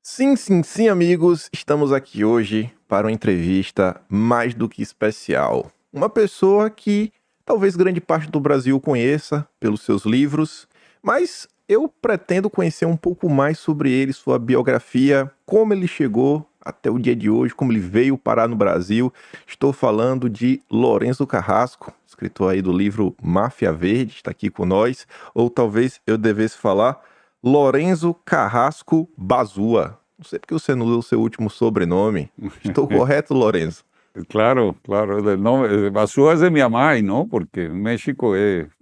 Sim, sim, sim, amigos. Estamos aqui hoje para uma entrevista mais do que especial. Uma pessoa que talvez grande parte do Brasil conheça pelos seus livros, mas eu pretendo conhecer um pouco mais sobre ele, sua biografia, como ele chegou até o dia de hoje, como ele veio parar no Brasil. Estou falando de Lourenço Carrasco, escritor aí do livro Máfia Verde, está aqui com nós. Ou talvez eu devesse falar Lourenço Carrasco Bazua. Não sei porque você não deu o seu último sobrenome. Estou correto, Lourenço? Claro, claro. El nombre, Basúa es de mi mamá, ¿no? Porque en México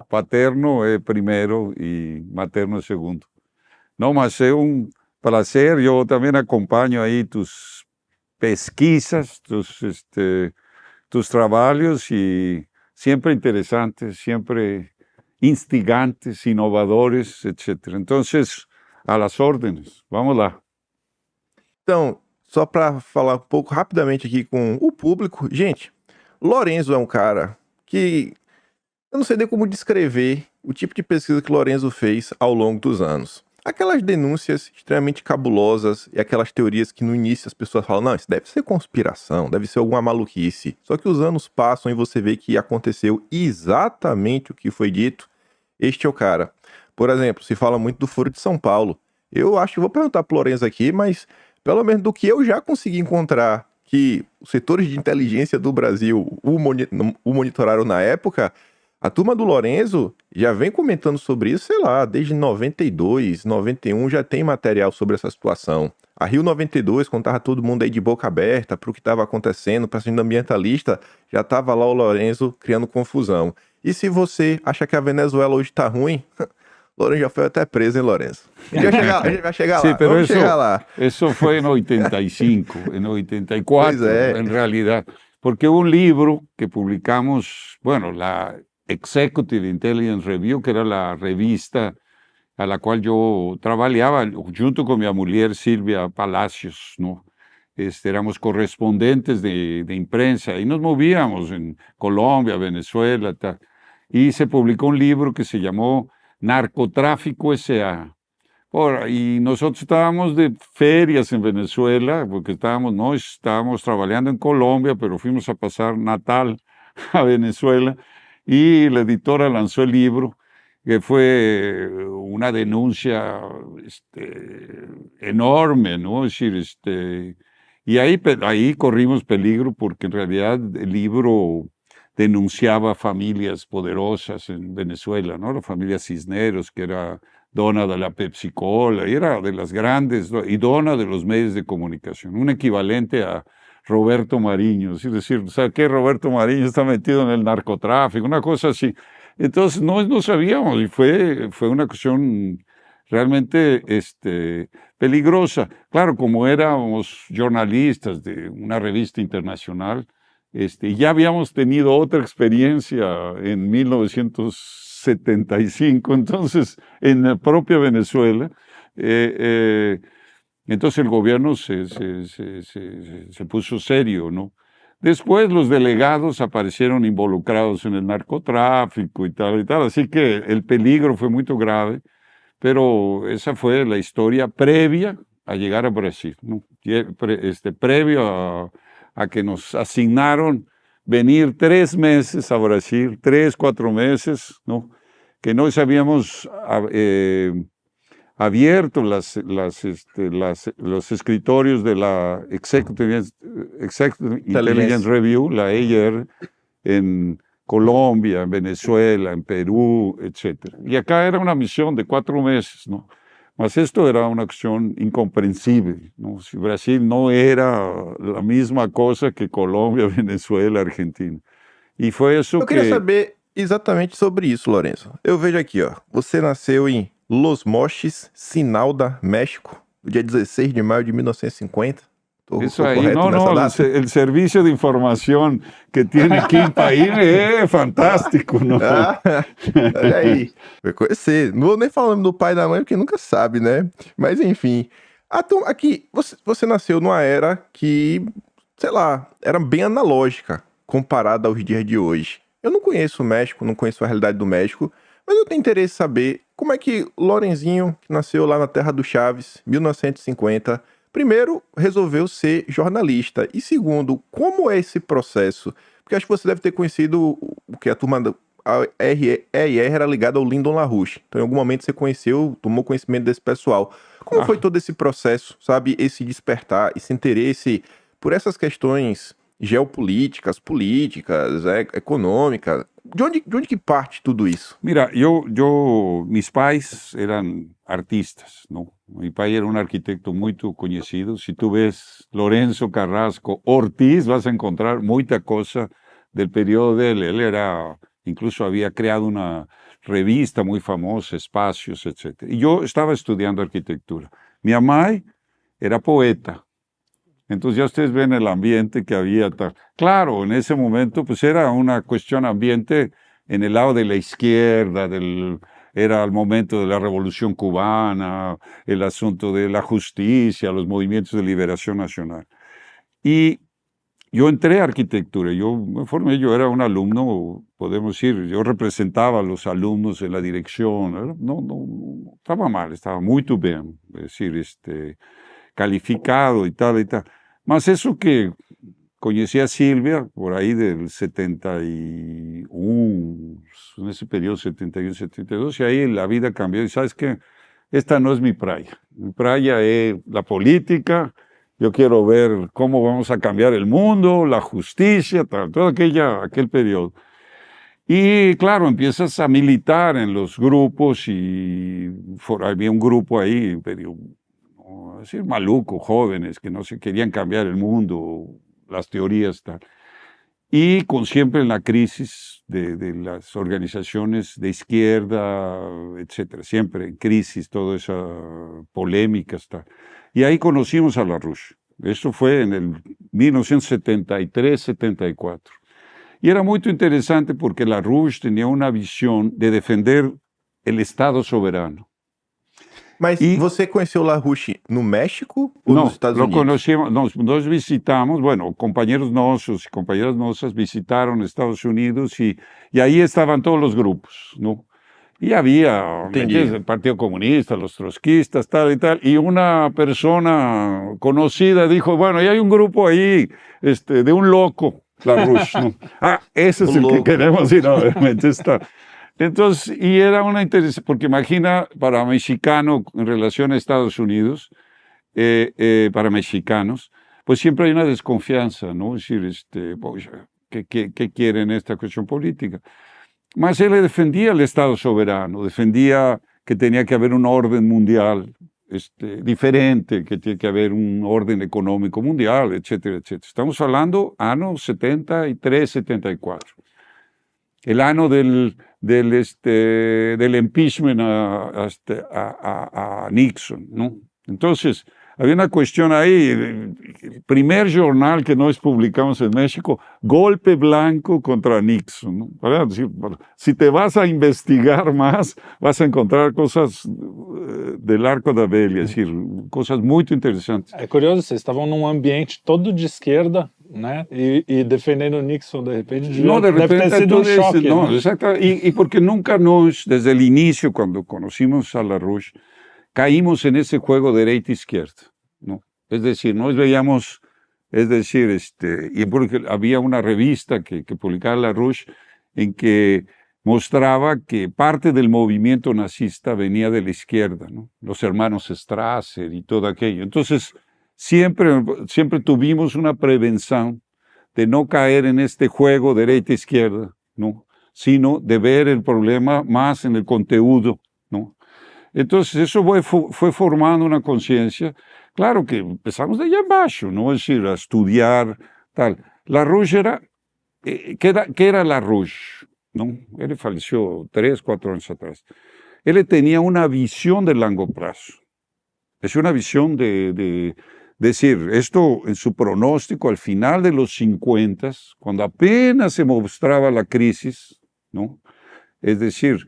paterno es primero y materno es segundo. No, mas es un placer. Yo también acompaño ahí tus pesquisas, tus trabajos y siempre interesantes, siempre instigantes, innovadores, etcétera. Entonces, a las órdenes. Vamos lá. Então, só para falar um pouco rapidamente aqui com o público, gente, Lourenço é um cara que eu não sei nem como descrever o tipo de pesquisa que Lourenço fez ao longo dos anos. Aquelas denúncias extremamente cabulosas e aquelas teorias que no início as pessoas falam, não, isso deve ser conspiração, deve ser alguma maluquice. Só que os anos passam e você vê que aconteceu exatamente o que foi dito. Este é o cara. Por exemplo, se fala muito do Foro de São Paulo. Eu acho que vou perguntar para o Lourenço aqui, mas pelo menos do que eu já consegui encontrar que os setores de inteligência do Brasil o monitoraram na época, a turma do Lourenço já vem comentando sobre isso, sei lá, desde 92, 91 já tem material sobre essa situação. A Rio 92, quando tava todo mundo aí de boca aberta para o que estava acontecendo, para sendo ambientalista, já estava lá o Lourenço criando confusão. E se você acha que a Venezuela hoje tá ruim, Lourenço já foi até preso, hein, Lourenço? A gente vai chegar Sí, lá, pero vamos chegar lá. eso fue en 85, en 84, Pois é. en realidad, porque hubo un libro que publicamos, bueno, la Executive Intelligence Review, que era la revista a la cual yo trabajaba junto con mi mujer Silvia Palacios, ¿no? Éramos correspondentes de imprensa y nos movíamos en Colombia, Venezuela, tal. Y se publicó un libro que se llamó Narcotráfico S.A. Y nosotros estábamos de ferias en Venezuela, porque estábamos trabajando en Colombia, pero fuimos a pasar Natal a Venezuela, y la editora lanzó el libro, que fue una denuncia enorme, ¿no? Es decir, y ahí corrimos peligro, porque en realidad el libro denunciaba familias poderosas en Venezuela, ¿no? La familia Cisneros, que era dona de la Pepsi Cola, y era de las grandes, y dona de los medios de comunicación, un equivalente a Roberto Mariño, es decir, ¿sabe qué? Roberto Mariño está metido en el narcotráfico, una cosa así. Entonces no sabíamos, y fue una cuestión realmente peligrosa. Claro, como éramos jornalistas de una revista internacional, ya habíamos tenido otra experiencia en 1975, entonces en la propia Venezuela. Entonces el gobierno se puso serio, ¿no? Después los delegados aparecieron involucrados en el narcotráfico y tal, así que el peligro fue muy grave, pero esa fue la historia previa a llegar a Brasil, ¿no? Previo a que nos asignaron venir 3 meses a Brasil, 3, 4 meses, ¿no? Que no habíamos abierto los escritorios de la Executive Intelligence Review, la EIR, en Colombia, en Venezuela, en Perú, etc. Y acá era una misión de 4 meses, ¿no? Mas esto era una acción incomprensible, ¿no? Si Brasil no era la misma cosa que Colombia, Venezuela, Argentina. E foi isso Eu queria saber exatamente sobre isso, Lourenço. Eu vejo aqui, ó. Você nasceu em Los Mochis, Sinalda, México, no dia 16 de maio de 1950. Isso aí, o serviço de informação que tem aqui em país é fantástico, não? Olha aí, vai conhecer. Não vou nem falar o nome do pai e da mãe, porque nunca sabe, né? Mas enfim, aqui, você nasceu numa era que, sei lá, era bem analógica comparada aos dias de hoje. Eu não conheço o México, não conheço a realidade do México, mas eu tenho interesse em saber como é que Lorenzinho, que nasceu lá na terra do Chaves, 1950, primeiro, resolveu ser jornalista. E segundo, como é esse processo? Porque acho que você deve ter conhecido o que a turma a EIR era ligada ao Lyndon LaRouche. Então, em algum momento você conheceu, tomou conhecimento desse pessoal. Como foi Ah, todo esse processo, sabe? Esse despertar, esse interesse por essas questões geopolíticas, políticas, econômicas. De onde que parte tudo isso? mira, mis pais eran artistas, ¿no? Mi pai era un arquitecto muy conocido. Si tú ves Lorenzo Carrasco Ortiz, vas a encontrar mucha cosa del periodo de él. Él era, incluso había creado una revista muy famosa, Espacios, etc. Y yo estaba estudiando arquitectura. Mi mamá era poeta. Entonces ya ustedes ven el ambiente que había. Claro, en ese momento pues era una cuestión ambiente en el lado de la izquierda, era el momento de la Revolución Cubana, el asunto de la justicia, los movimientos de liberación nacional. Y yo entré a arquitectura, yo me formé, yo era un alumno, podemos decir, yo representaba a los alumnos en la dirección, no estaba mal, estaba muy bien, es decir, calificado y tal y tal. Más eso que conocí a Silvia por ahí del 71, en ese periodo 71, 72, y ahí la vida cambió. Y sabes que esta no es mi playa. Mi playa es la política. Yo quiero ver cómo vamos a cambiar el mundo, la justicia, tal, todo aquel periodo. Y claro, empiezas a militar en los grupos y había un grupo ahí, pero, decir, maluco, jóvenes que no se querían cambiar el mundo, las teorías, tal. Y con siempre en la crisis de las organizaciones de izquierda, etcétera, siempre en crisis, toda esa polémica, tal. Y ahí conocimos a LaRouche. Eso fue en el 1973-74. Y era muy interesante porque LaRouche tenía una visión de defender el Estado soberano. Mas Y você conheceu o LaRouche no México ou nos no, Estados lo Unidos? conocimos, nos visitamos, bueno, compañeros nuestros y compañeras nuestras visitaron Estados Unidos y ahí estaban todos los grupos, ¿no? Y había, ¿me Entendi. entiendes? El Partido Comunista, los trotskistas, tal y tal, y una persona conocida dijo, bueno, y hay un grupo ahí, de un loco, LaRouche, ¿no? Ah, ese O es el que louco. queremos ir a ver, ¿me entiendes? Entonces, y era una interesante, porque imagina, para mexicano en relación a Estados Unidos, para mexicanos, pues siempre hay una desconfianza, ¿no? Es decir, pues, ¿qué quieren esta cuestión política? Mas él defendía el Estado soberano, defendía que tenía que haber un orden mundial diferente, que tiene que haber un orden económico mundial, etcétera, etcétera. Estamos hablando año 73, 74. El año del impeachment a Nixon, ¿no? Entonces, había una cuestión ahí, el primer jornal que nos publicamos en México, Golpe Blanco contra Nixon, ¿no? Si te vas a investigar más, vas a encontrar cosas del Arco da Velha, es decir, cosas muy interesantes. É curioso, vocês estavam num ambiente todo de esquerda, né? E defendendo o Nixon, de repente, No, de deve ter repente sido um choque. no, Né? exacto, y porque nunca desde el inicio, cuando conocimos a LaRouche, caímos en ese juego de derecha-izquierda, ¿no? Es decir, nos veíamos, es decir, y porque había una revista que publicaba LaRouche en que mostraba que parte del movimiento nazista venía de la izquierda, ¿no? Los hermanos Strasser y todo aquello. Entonces, siempre tuvimos una prevención de no caer en este juego derecha-izquierda, ¿no? Sino de ver el problema más en el contenido, ¿no? Entonces, eso fue formando una conciencia. Claro que empezamos de allá abajo, ¿no? Es decir, a estudiar, tal. LaRouche era, ¿qué era LaRouche? ¿No? Él falleció 3, 4 años atrás. Él tenía una visión de largo plazo. Es una visión de decir, esto en su pronóstico al final de los 50, cuando apenas se mostraba la crisis, ¿no? Es decir,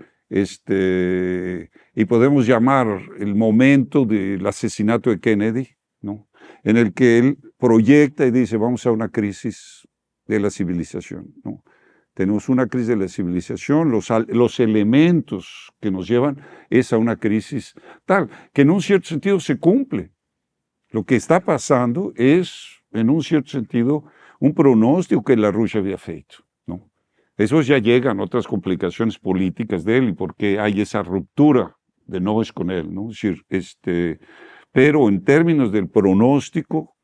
y podemos llamar el momento del asesinato de Kennedy, ¿no? En el que él proyecta y dice, vamos a una crisis de la civilización, ¿no? Tenemos una crisis de la civilización, los elementos que nos llevan es a una crisis tal, que en un cierto sentido se cumple. Lo que está pasando es, en un cierto sentido, un pronóstico que LaRouche había feito, ¿no? Eso ya llegan otras complicaciones políticas de él y porque hay esa ruptura de nós con él, ¿no? Es decir, pero en términos del pronóstico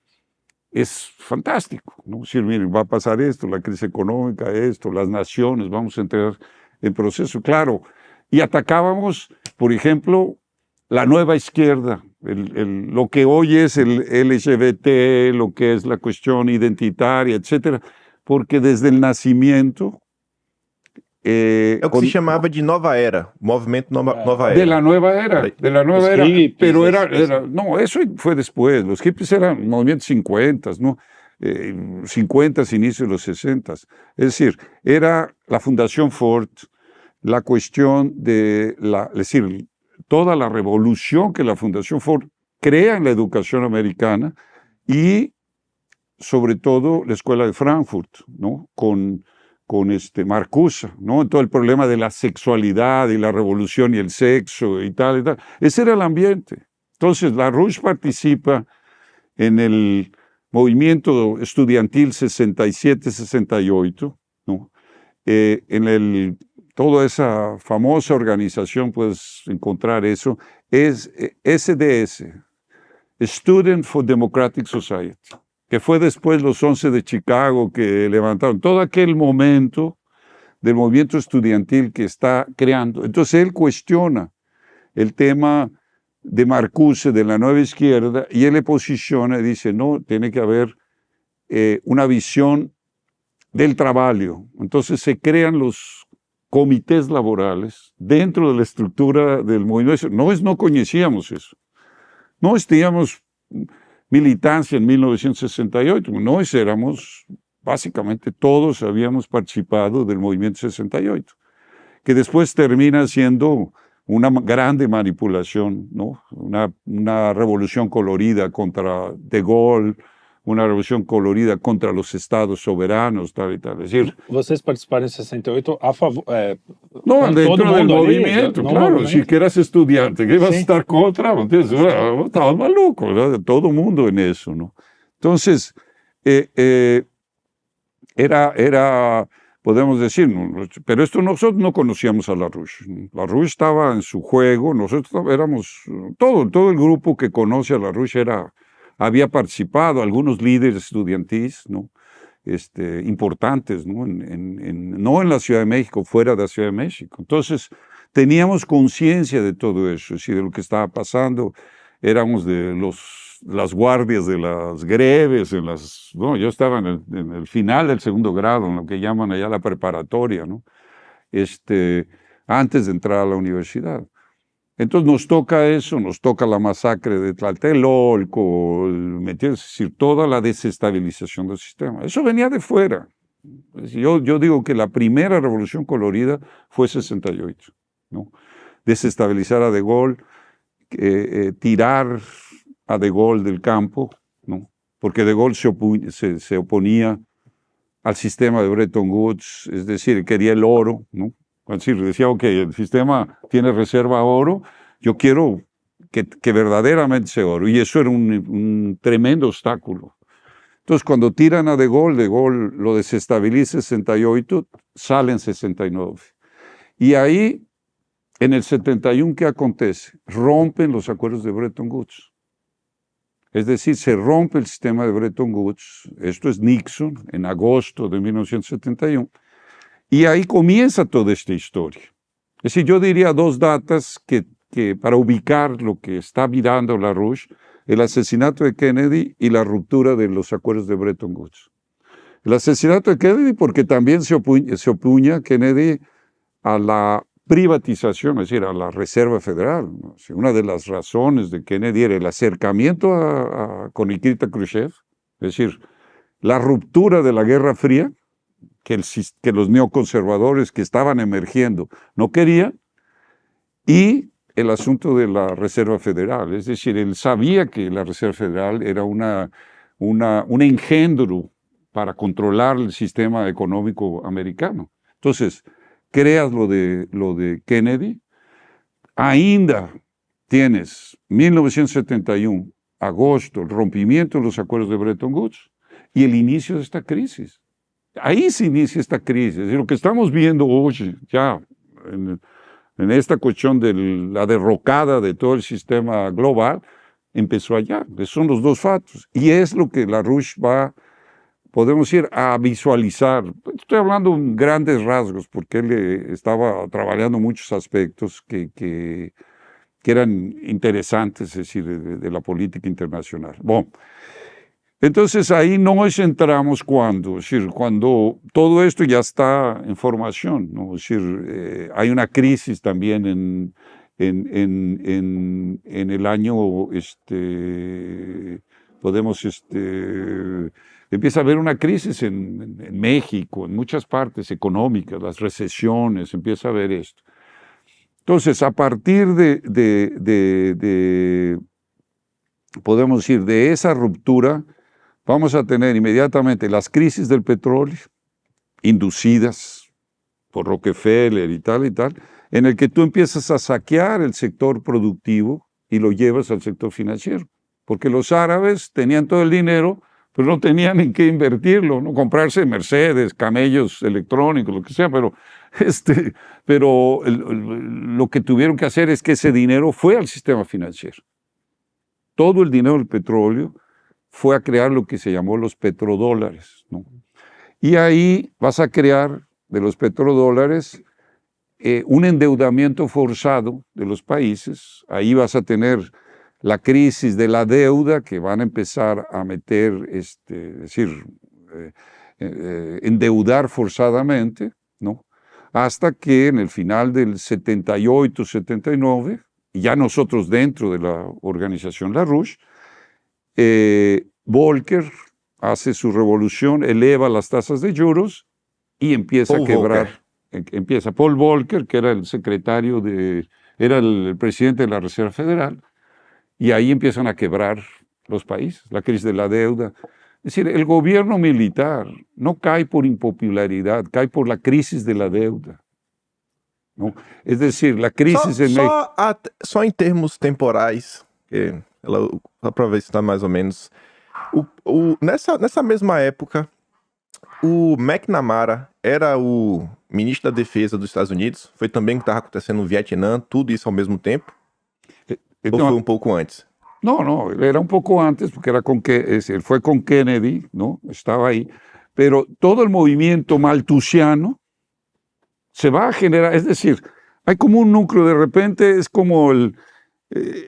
es fantástico, ¿no? Es decir, miren, va a pasar esto, la crisis económica, esto, las naciones, vamos a entrar en proceso, claro. Y atacábamos, por ejemplo, la nueva izquierda, lo que hoy es el LGBT, lo que es la cuestión identitaria, etcétera, porque desde el nacimiento... É o que se chamava de Nova Era, movimento Nova Era. De la nueva era, de la nueva Los era, hippies, pero eso. no, eso fue después, los hippies eran movimientos 50, ¿no? 50, inicio de los 60. Es decir, era la Fundación Ford, la cuestión de es decir, toda la revolución que la Fundación Ford crea en la educación americana y sobre todo la Escuela de Frankfurt, ¿no? Con Marcuse, ¿no? Todo el problema de la sexualidad y la revolución y el sexo y tal y tal. Ese era el ambiente. Entonces, LaRouche participa en el movimiento estudiantil 67-68, ¿no? Toda esa famosa organización, puedes encontrar eso, es SDS, Student for Democratic Society, que fue después los 11 de Chicago que levantaron todo aquel momento del movimiento estudiantil que está creando. Entonces él cuestiona el tema de Marcuse, de la nueva izquierda, y él le posiciona y dice, no, tiene que haber una visión del trabajo. Entonces se crean los comités laborales dentro de la estructura del movimiento. No conocíamos eso. No teníamos militancia en 1968. Nosotros éramos, básicamente todos habíamos participado del movimiento 68, que después termina siendo una grande manipulación, ¿no? Una revolución colorida contra De Gaulle, una revolución colorida contra los estados soberanos, tal y tal. Es decir, vocês participaram em 68 a favor... no, con dentro todo del mundo ali, movimiento, no claro, movimento. si que eras estudiante, que ibas a Sí. estar contra, ¿entiendes? Estabas maluco, ¿verdad? Todo el mundo en eso, ¿no? Entonces, era, podemos decir, pero esto nosotros no conocíamos a LaRouche. LaRouche estaba en su juego, nosotros éramos, todo el grupo que conoce a LaRouche había participado, algunos líderes estudiantiles, ¿no? Importantes, ¿no? No en la Ciudad de México, fuera de la Ciudad de México. Entonces, teníamos conciencia de todo eso, es decir, de lo que estaba pasando. Éramos de las guardias de las greves, no, yo estaba en el final del segundo grado, en lo que llaman allá la preparatoria, ¿no? Antes de entrar a la universidad. Entonces nos toca eso, nos toca la masacre de Tlatelolco, es decir, toda la desestabilización del sistema. Eso venía de fuera. Yo digo que la primera revolución colorida fue 68, ¿no? Desestabilizar a De Gaulle, tirar a De Gaulle del campo, ¿no? Porque De Gaulle se oponía al sistema de Bretton Woods, es decir, quería el oro, ¿no? Es decir, decía, ok, el sistema tiene reserva de oro, yo quiero que verdaderamente sea oro, y eso era un tremendo obstáculo. Entonces, cuando tiran a De Gaulle lo desestabiliza en 68, sale en 69. Y ahí, en el 71, ¿qué acontece? Rompen los acuerdos de Bretton Woods. Es decir, se rompe el sistema de Bretton Woods, esto es Nixon, en agosto de 1971, y ahí comienza toda esta historia. Es decir, yo diría dos datas que para ubicar lo que está mirando LaRouche, el asesinato de Kennedy y la ruptura de los acuerdos de Bretton Woods. El asesinato de Kennedy porque también se opuña Kennedy a la privatización, es decir, a la Reserva Federal. Una de las razones de Kennedy era el acercamiento con Nikita Khrushchev, es decir, la ruptura de la Guerra Fría, que los neoconservadores que estaban emergiendo no querían, y el asunto de la Reserva Federal. Es decir, él sabía que la Reserva Federal era un engendro para controlar el sistema económico americano. Entonces, creas lo de Kennedy, ainda tienes 1971, agosto, el rompimiento de los acuerdos de Bretton Woods y el inicio de esta crisis. Ahí se inicia esta crisis. Y lo que estamos viendo hoy, ya en esta cuestión de la derrocada de todo el sistema global, empezó allá. Son los dos fatos. Y es lo que LaRouche va, podemos ir a visualizar. Estoy hablando en grandes rasgos, porque él estaba trabajando muchos aspectos que eran interesantes, es decir, de la política internacional. Bueno, entonces ahí nos entramos cuando, es decir, cuando todo esto ya está en formación, ¿no? Es decir, hay una crisis también en el año, empieza a haber una crisis en México, en muchas partes económicas, las recesiones, empieza a haber esto. Entonces, a partir podemos decir, de esa ruptura, vamos a tener inmediatamente las crisis del petróleo, inducidas por Rockefeller y tal, en el que tú empiezas a saquear el sector productivo y lo llevas al sector financiero. Porque los árabes tenían todo el dinero, pero no tenían en qué invertirlo, ¿no? Comprarse Mercedes, camellos electrónicos, lo que sea, pero lo que tuvieron que hacer es que ese dinero fue al sistema financiero. Todo el dinero del petróleo fue a crear lo que se llamó los petrodólares, ¿no? Y ahí vas a crear de los petrodólares un endeudamiento forzado de los países. Ahí vas a tener la crisis de la deuda que van a empezar a meter, es decir, endeudar forzadamente, ¿no? Hasta que en el final del 78, 79, ya nosotros dentro de la organización LaRouche, Volcker hace su revolución, eleva las tasas de juros y empieza a quebrar. Empieza Paul Volcker, que era el secretario era el presidente de la Reserva Federal, y ahí empiezan a quebrar los países, la crisis de la deuda. Es decir, el gobierno militar no cae por impopularidad, cae por la crisis de la deuda, ¿no? Es decir, la crisis en México... Só em termos temporais, só para ver se está mais ou menos. Nessa mesma época, o McNamara era o ministro da Defesa dos Estados Unidos. Foi também o que estava acontecendo no Vietnã, tudo isso ao mesmo tempo? Ou foi um pouco antes? No, era un poco antes, porque él fue con Kennedy, ¿no? Estaba ahí. Pero todo el movimiento malthusiano se va a generar, es decir, hay como un núcleo, de repente es como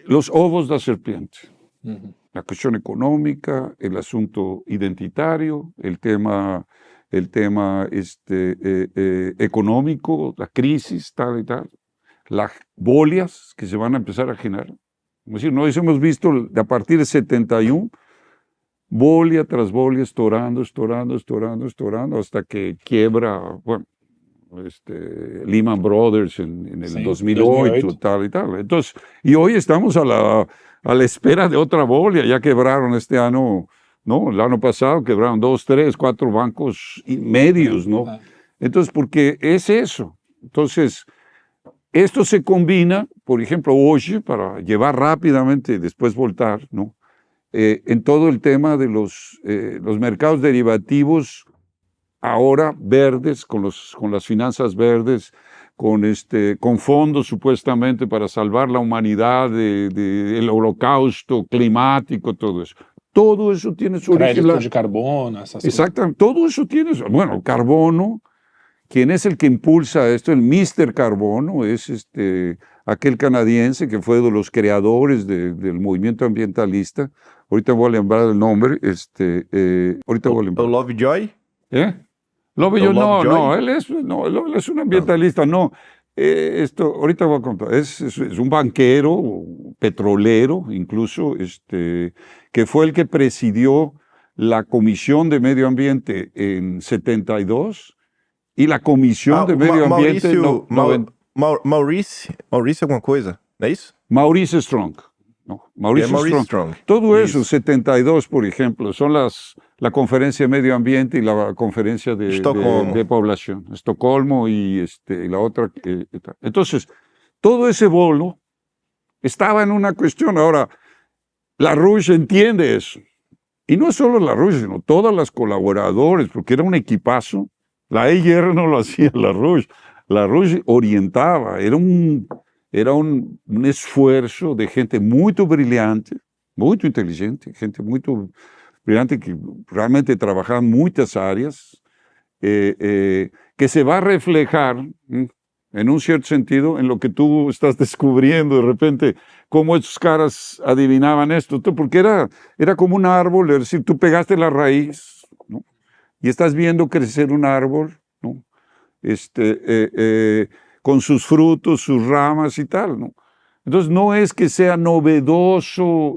los ovos de la serpiente. Uh-huh. La cuestión económica, el asunto identitario, el tema económico, la crisis, tal y tal, las bolias que se van a empezar a generar. Es decir, nosotros hemos visto a partir de 71, bolia tras bolia, estorando, hasta que quiebra, bueno, Lehman Brothers en el 2008, tal y tal. Entonces, y hoy estamos a la espera de otra bolia. Ya quebraron este año, ¿no? El año pasado quebraron 2, 3, 4 bancos medios, ¿no? Entonces, porque es eso. Entonces, esto se combina, por ejemplo, hoy, para llevar rápidamente y después voltar, ¿no? En todo el tema de los mercados derivativos, ahora verdes, con las finanzas verdes, con fondos supuestamente para salvar la humanidad del holocausto climático, todo eso. Todo eso tiene su origen. Crédito de carbono. Exactamente, todo eso tiene, bueno, carbono. ¿Quién es el que impulsa esto? El Mr. Carbono es aquel canadiense que fue de los creadores del movimiento ambientalista. Ahorita voy a lembrar el nombre. Ahorita voy a lembrar. Lovejoy? Lovejoy, no, él es un ambientalista, no. Ahorita voy a contar. Es un banquero, petrolero, incluso, que fue el que presidió la Comisión de Medio Ambiente en 72. Y la Comisión de Medio Ambiente... Mauricio alguma coisa, ¿no es eso? Maurice Strong. No, Maurice Strong. Todo eso, 72, por ejemplo, son la Conferencia de Medio Ambiente y la Conferencia de Población. Estocolmo y la otra. Entonces, todo ese bolo estaba en una cuestión. Ahora, LaRouche entiende eso. Y no es solo LaRouche, sino todas las colaboradores, porque era un equipazo. La EIR no lo hacía LaRouche. LaRouche orientaba, era un esfuerzo de gente muy brillante, muy inteligente, gente muy brillante que realmente trabajaba en muchas áreas, que se va a reflejar en un cierto sentido en lo que tú estás descubriendo de repente, cómo esos caras adivinaban esto, porque era como un árbol, es decir, tú pegaste la raíz, ¿no? Y estás viendo crecer un árbol, ¿no? Con sus frutos, sus ramas y tal, ¿no? Entonces no es que sea novedoso,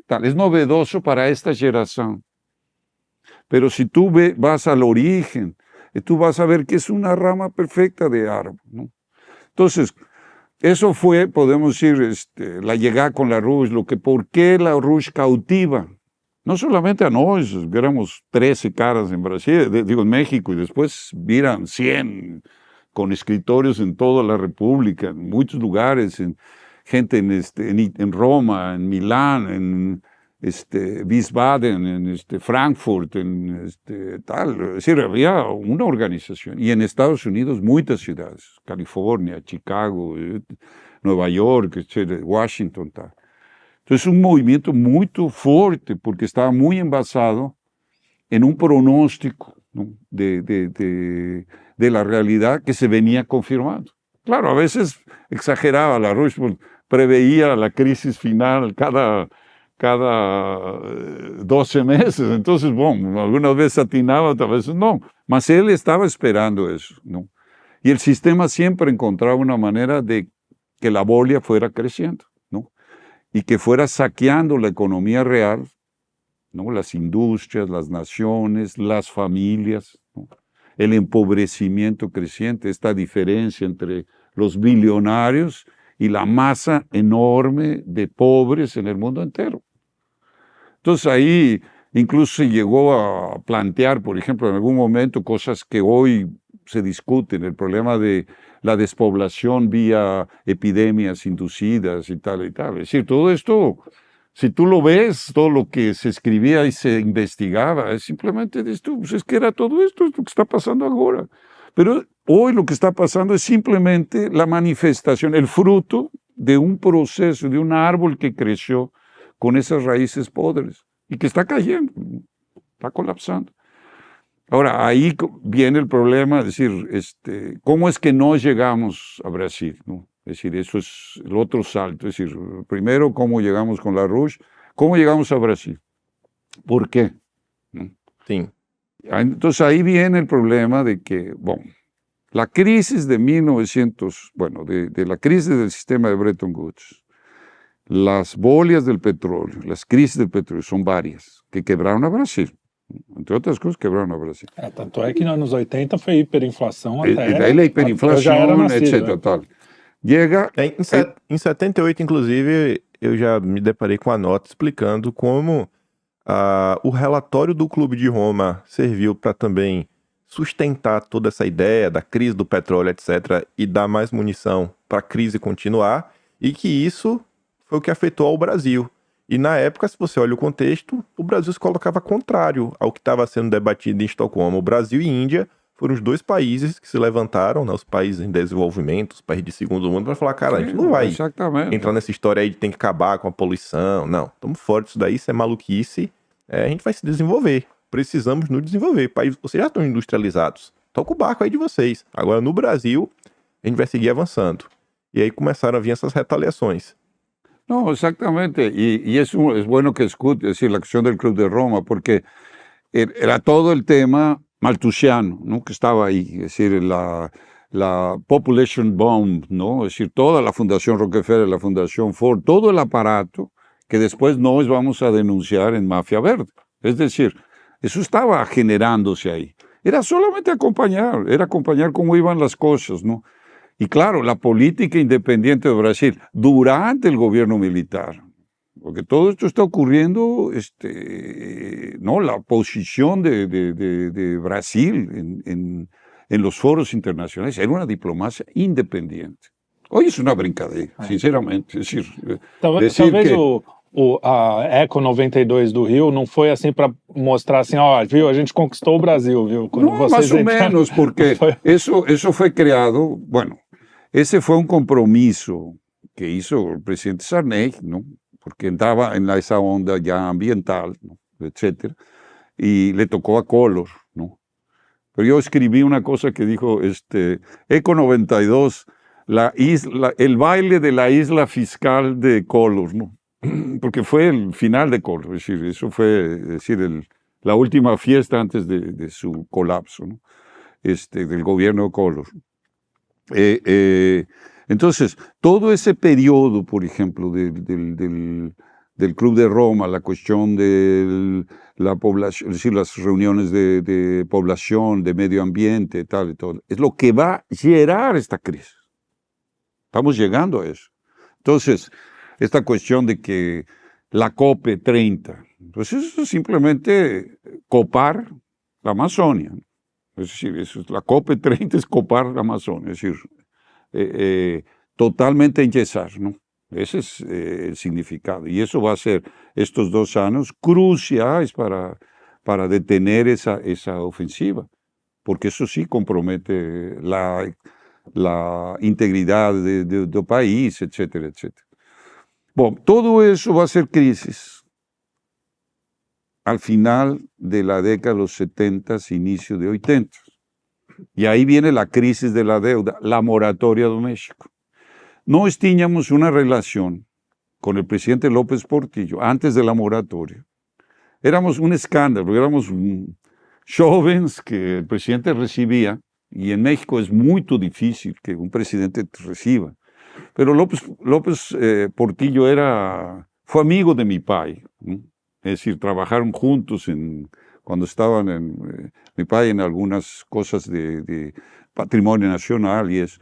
tal, es novedoso para esta generación. Pero si tú vas al origen, tú vas a ver que es una rama perfecta de árbol, ¿no? Entonces, eso fue, podemos decir, la llegada con LaRouche, por qué LaRouche cautiva. No solamente a nosotros, éramos 13 caras en Brasil, en México, y después viran 100 con escritorios en toda la República, en muchos lugares, gente en Roma, en Milán, en Wiesbaden, en Frankfurt, tal. Es decir, había una organización. Y en Estados Unidos, muchas ciudades, California, Chicago, Nueva York, Washington, tal. Entonces, un movimiento muy fuerte, porque estaba muy envasado en un pronóstico, ¿no? de la realidad que se venía confirmando. Claro, a veces exageraba LaRouche, preveía la crisis final cada 12 meses, entonces, bueno, algunas veces atinaba, otras veces no, mas él estaba esperando eso, ¿no? Y el sistema siempre encontraba una manera de que la bolia fuera creciendo, ¿no? Y que fuera saqueando la economía real, ¿no? Las industrias, las naciones, las familias, ¿no? El empobrecimiento creciente, esta diferencia entre los billonarios y la masa enorme de pobres en el mundo entero. Entonces ahí incluso se llegó a plantear, por ejemplo, en algún momento, cosas que hoy se discuten, el problema de la despoblación vía epidemias inducidas y tal y tal. Es decir, todo esto, si tú lo ves, todo lo que se escribía y se investigaba, es simplemente esto, pues es que era todo esto, es lo que está pasando ahora. Pero hoy lo que está pasando es simplemente la manifestación, el fruto de un proceso, de un árbol que creció con esas raíces podres y que está cayendo, está colapsando. Ahora, ahí viene el problema, es decir, ¿cómo es que no llegamos a Brasil, ¿no? Es decir, eso es el otro salto. Es decir, primero, ¿cómo llegamos con LaRouche? ¿Cómo llegamos a Brasil? ¿Por qué? ¿No? Sí. Entonces ahí viene el problema de que, bueno, la crisis de 1900, bueno, de la crisis del sistema de Bretton Woods, las bolias del petróleo, las crisis del petróleo son varias, que quebraron a Brasil. Entre outras coisas, quebraram no Brasil. Tanto é que nos anos 80 foi hiperinflação E até... daí a hiperinflação, etc. Tal. Chega... Em 78, inclusive, eu já me deparei com a nota explicando como o relatório do Clube de Roma serviu para também sustentar toda essa ideia da crise do petróleo, etc., e dar mais munição para a crise continuar, e que isso foi o que afetou ao Brasil. E na época, se você olha o contexto, o Brasil se colocava contrário ao que estava sendo debatido em Estocolmo. O Brasil e Índia foram os dois países que se levantaram, né, os países em desenvolvimento, os países de segundo mundo, para falar, cara, a gente não vai entrar nessa história aí de tem que acabar com a poluição. Não, estamos fora disso daí, isso é maluquice. A gente vai se desenvolver. Precisamos nos desenvolver. Países, vocês já estão industrializados. Toca o barco aí de vocês. Agora, no Brasil, a gente vai seguir avançando. E aí começaram a vir essas retaliações. No, exactamente, y es bueno que escuche, es decir, la acción del Club de Roma, porque era todo el tema malthusiano, ¿no? Que estaba ahí, es decir, la population bomb, ¿no? Es decir, toda la Fundación Rockefeller, la Fundación Ford, todo el aparato que después nos vamos a denunciar en Mafia Verde. Es decir, eso estaba generándose ahí. Era solamente acompañar cómo iban las cosas, ¿no? Y claro, la política independiente de Brasil durante el gobierno militar, porque todo esto está ocurriendo, ¿no? La posición de Brasil en los foros internacionales era una diplomacia independiente. Hoy es una brincadera, sinceramente. Es decir, Talvez que... o a Eco 92 do Rio não foi assim para mostrar assim, ó, viu, a gente conquistou o Brasil, viu? Quando No, más o menos, porque eso fue creado, bueno, ese fue un compromiso que hizo el presidente Sarney, ¿no? Porque entraba en esa onda ya ambiental, ¿no? Etcétera, y le tocó a Collor, ¿no? Pero yo escribí una cosa que dijo, Eco 92, el baile de la isla fiscal de Collor, ¿no? Porque fue el final de Collor, es decir, eso fue, la última fiesta antes de su colapso, ¿no? Del gobierno de Collor. Entonces, todo ese periodo, por ejemplo, del Club de Roma, la cuestión de la población, es decir, las reuniones de población, de medio ambiente, tal y todo, es lo que va a generar esta crisis. Estamos llegando a eso. Entonces, esta cuestión de que la COP 30, pues eso es simplemente copar la Amazonia. Es decir, la COP 30 es copar la Amazonia, es decir, totalmente enyesar, ¿no? Ese es el significado. Y eso va a ser estos 2 años cruciales para detener esa ofensiva, porque eso sí compromete la integridad del país, etcétera, etcétera. Bueno, todo eso va a ser crisis al final de la década de los 70, inicio de 80. Y ahí viene la crisis de la deuda, la moratoria de México. Nós tínhamos una relación con el presidente López Portillo antes de la moratoria. Éramos un escándalo, éramos jóvenes que el presidente recibía, y en México es muy difícil que un presidente te reciba. Pero López Portillo fue amigo de mi pai, ¿no? Es decir, trabajaron juntos cuando estaban mi pai en algunas cosas de patrimonio nacional y eso.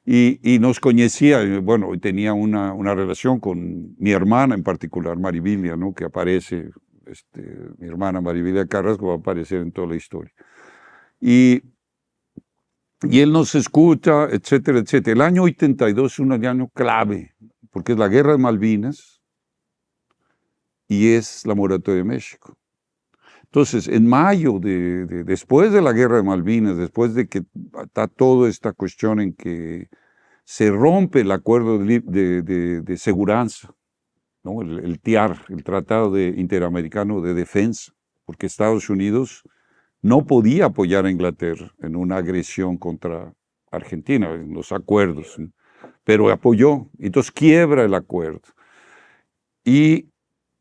Y nos conocía, bueno, y tenía una relación con mi hermana en particular, Maribilia, ¿no? Que aparece, mi hermana Maribilia Carrasco va a aparecer en toda la historia. Y él nos escucha, etcétera, etcétera. El año 82 es un año clave, porque es la guerra de Malvinas y es la moratoria de México. Entonces, en mayo, después de la guerra de Malvinas, después de que está toda esta cuestión en que se rompe el acuerdo de seguridad, ¿no? El TIAR, el Tratado Interamericano de Defensa, porque Estados Unidos no podía apoyar a Inglaterra en una agresión contra Argentina, en los acuerdos, ¿no? Pero apoyó, entonces quiebra el acuerdo. Y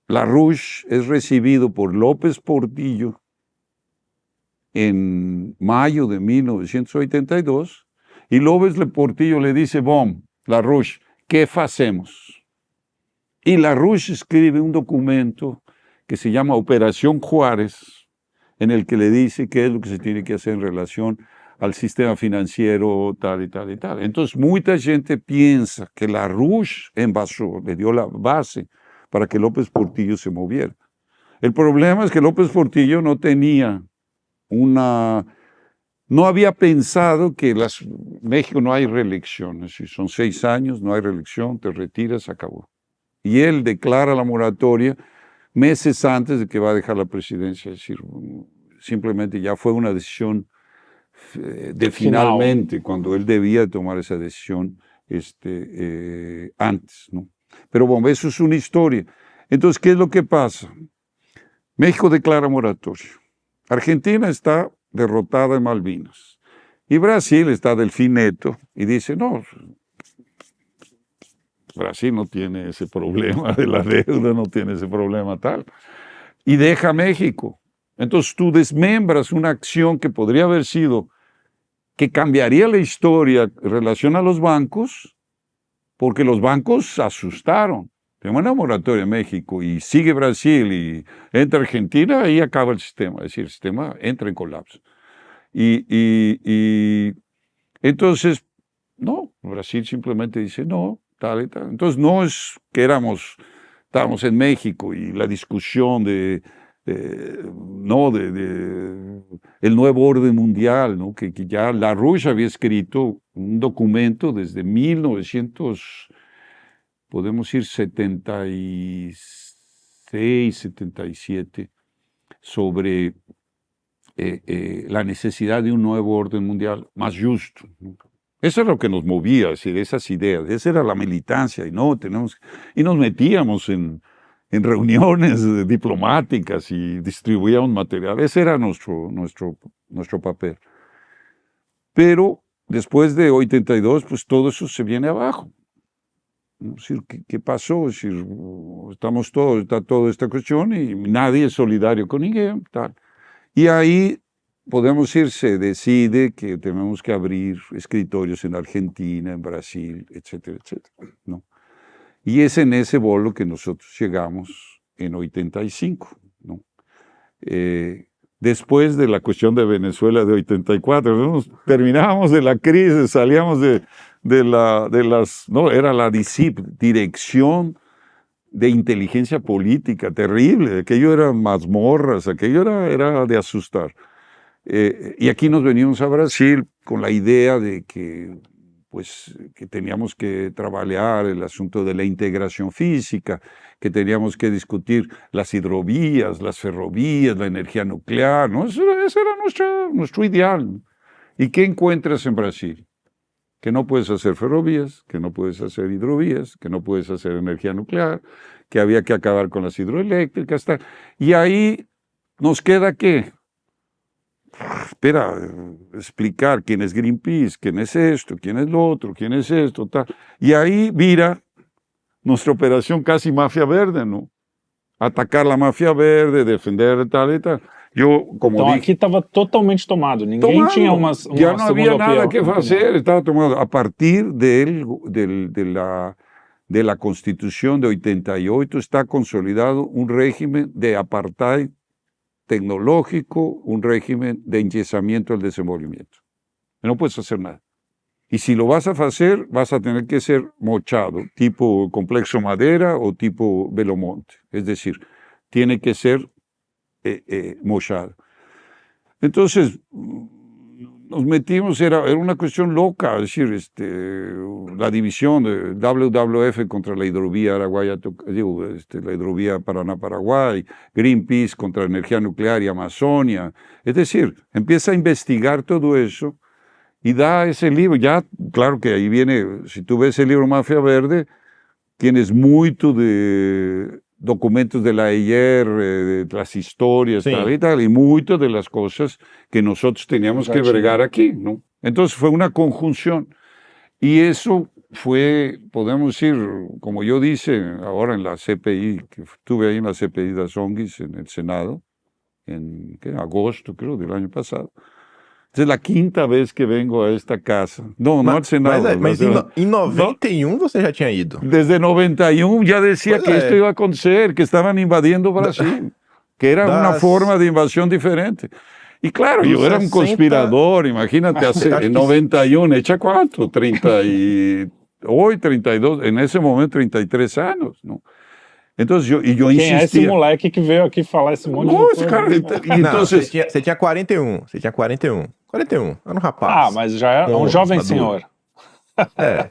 LaRouche es recibido por López Portillo en mayo de 1982, y López Portillo le dice, LaRouche, ¿qué hacemos? Y LaRouche escribe un documento que se llama Operación Juárez, en el que le dice qué es lo que se tiene que hacer en relación al sistema financiero, tal y tal y tal. Entonces, mucha gente piensa que LaRouche envasó, le dio la base para que López Portillo se moviera. El problema es que López Portillo no tenía no había pensado que México no hay reelección, si son 6 años, no hay reelección, te retiras, acabó. Y él declara la moratoria meses antes de que va a dejar la presidencia, es decir, simplemente ya fue una decisión finalmente, cuando él debía tomar esa decisión antes, ¿no? Pero bueno, eso es una historia. Entonces, ¿qué es lo que pasa? México declara moratoria. Argentina está derrotada en Malvinas. Y Brasil está Delfín Neto y dice, no, Brasil no tiene ese problema de la deuda, no tiene ese problema tal. Y deja México. Entonces tú desmembras una acción que podría haber sido, que cambiaría la historia en relación a los bancos, porque los bancos se asustaron. Tenemos una moratoria en México y sigue Brasil y entra Argentina, ahí acaba el sistema. Es decir, el sistema entra en colapso. Y entonces, no, Brasil simplemente dice no, tal y tal. Entonces no es que estábamos en México y la discusión el nuevo orden mundial, ¿no? Que ya LaRouche había escrito un documento desde 1900, podemos ir 76, 77, sobre la necesidad de un nuevo orden mundial más justo, ¿no? Eso es lo que nos movía, es decir, esas ideas, esa era la militancia, y nos metíamos en reuniones diplomáticas y distribuíamos material, ese era nuestro papel. Pero después de 82, pues todo eso se viene abajo. Es decir, ¿qué pasó? Es decir, está toda esta cuestión y nadie es solidario con ninguém, tal. Y ahí podemos ir, se decide que tenemos que abrir escritorios en Argentina, en Brasil, etcétera, etcétera, ¿no? Y es en ese bolo que nosotros llegamos en 85, ¿no? Después de la cuestión de Venezuela de 84, ¿no? Terminábamos de la crisis, salíamos no, era la Dirección de Inteligencia Política, terrible, aquello eran mazmorras, aquello era de asustar. Y aquí nos venimos a Brasil con la idea de que teníamos que trabajar el asunto de la integración física, que teníamos que discutir las hidrovías, las ferrovías, la energía nuclear, ¿no? Ese era nuestro ideal. ¿Y qué encuentras en Brasil? Que no puedes hacer ferrovías, que no puedes hacer hidrovías, que no puedes hacer energía nuclear, que había que acabar con las hidroeléctricas, tal. Y ahí nos queda ¿qué? Espera, explicar quién es Greenpeace, quién es esto, quién es lo otro, quién es esto, tal. Y ahí mira nuestra operación casi mafia verde, ¿no? Atacar la mafia verde, defender tal y tal. Então aqui estava totalmente tomado, ninguém tinha uma ya no había segunda nada opinião. que hacer, estaba tomado. A partir de la Constitución de 88 está consolidado un régimen de apartheid tecnológico, un régimen de enyesamiento del desenvolvimiento. No puedes hacer nada. Y si lo vas a hacer, vas a tener que ser mochado, tipo Complexo Madera o tipo Belo Monte. Es decir, tiene que ser mochado. Entonces, nos metimos, era una cuestión loca, es decir, la división de WWF contra la hidrovía la hidrovía Paraná-Paraguay, Greenpeace contra energía nuclear y Amazonia. Es decir, empieza a investigar todo eso y da ese libro. Ya, claro que ahí viene, si tú ves el libro Mafia Verde, tienes mucho de documentos de la AIR, de las historias, Sí. tal, y muchas de las cosas que nosotros teníamos que bregar aquí, ¿no? Entonces fue una conjunción. Y eso fue, podemos decir, como yo dice ahora en la CPI, que estuve ahí en la CPI de Zonguis en el Senado, en agosto, creo, del año pasado. Es la quinta vez que vengo a esta casa. No al Senado. Mas em 91 você já tinha ido. Desde 91 ya decía Pues que esto iba a acontecer, que estaban invadiendo Brasil, que era una forma de invasión diferente. Y claro, yo era un conspirador, imagínate, en 91, ¿echa cuánto? 30 y hoy 32, en ese momento 33 años, ¿no? Entonces yo Quem insistía. é esse moleque que veio aqui falar esse monte de coisa? Cara, Não, entonces, você tinha 41. Você tinha 41. 41. Era um rapaz. Ah, mas já é um jovem senhor. É.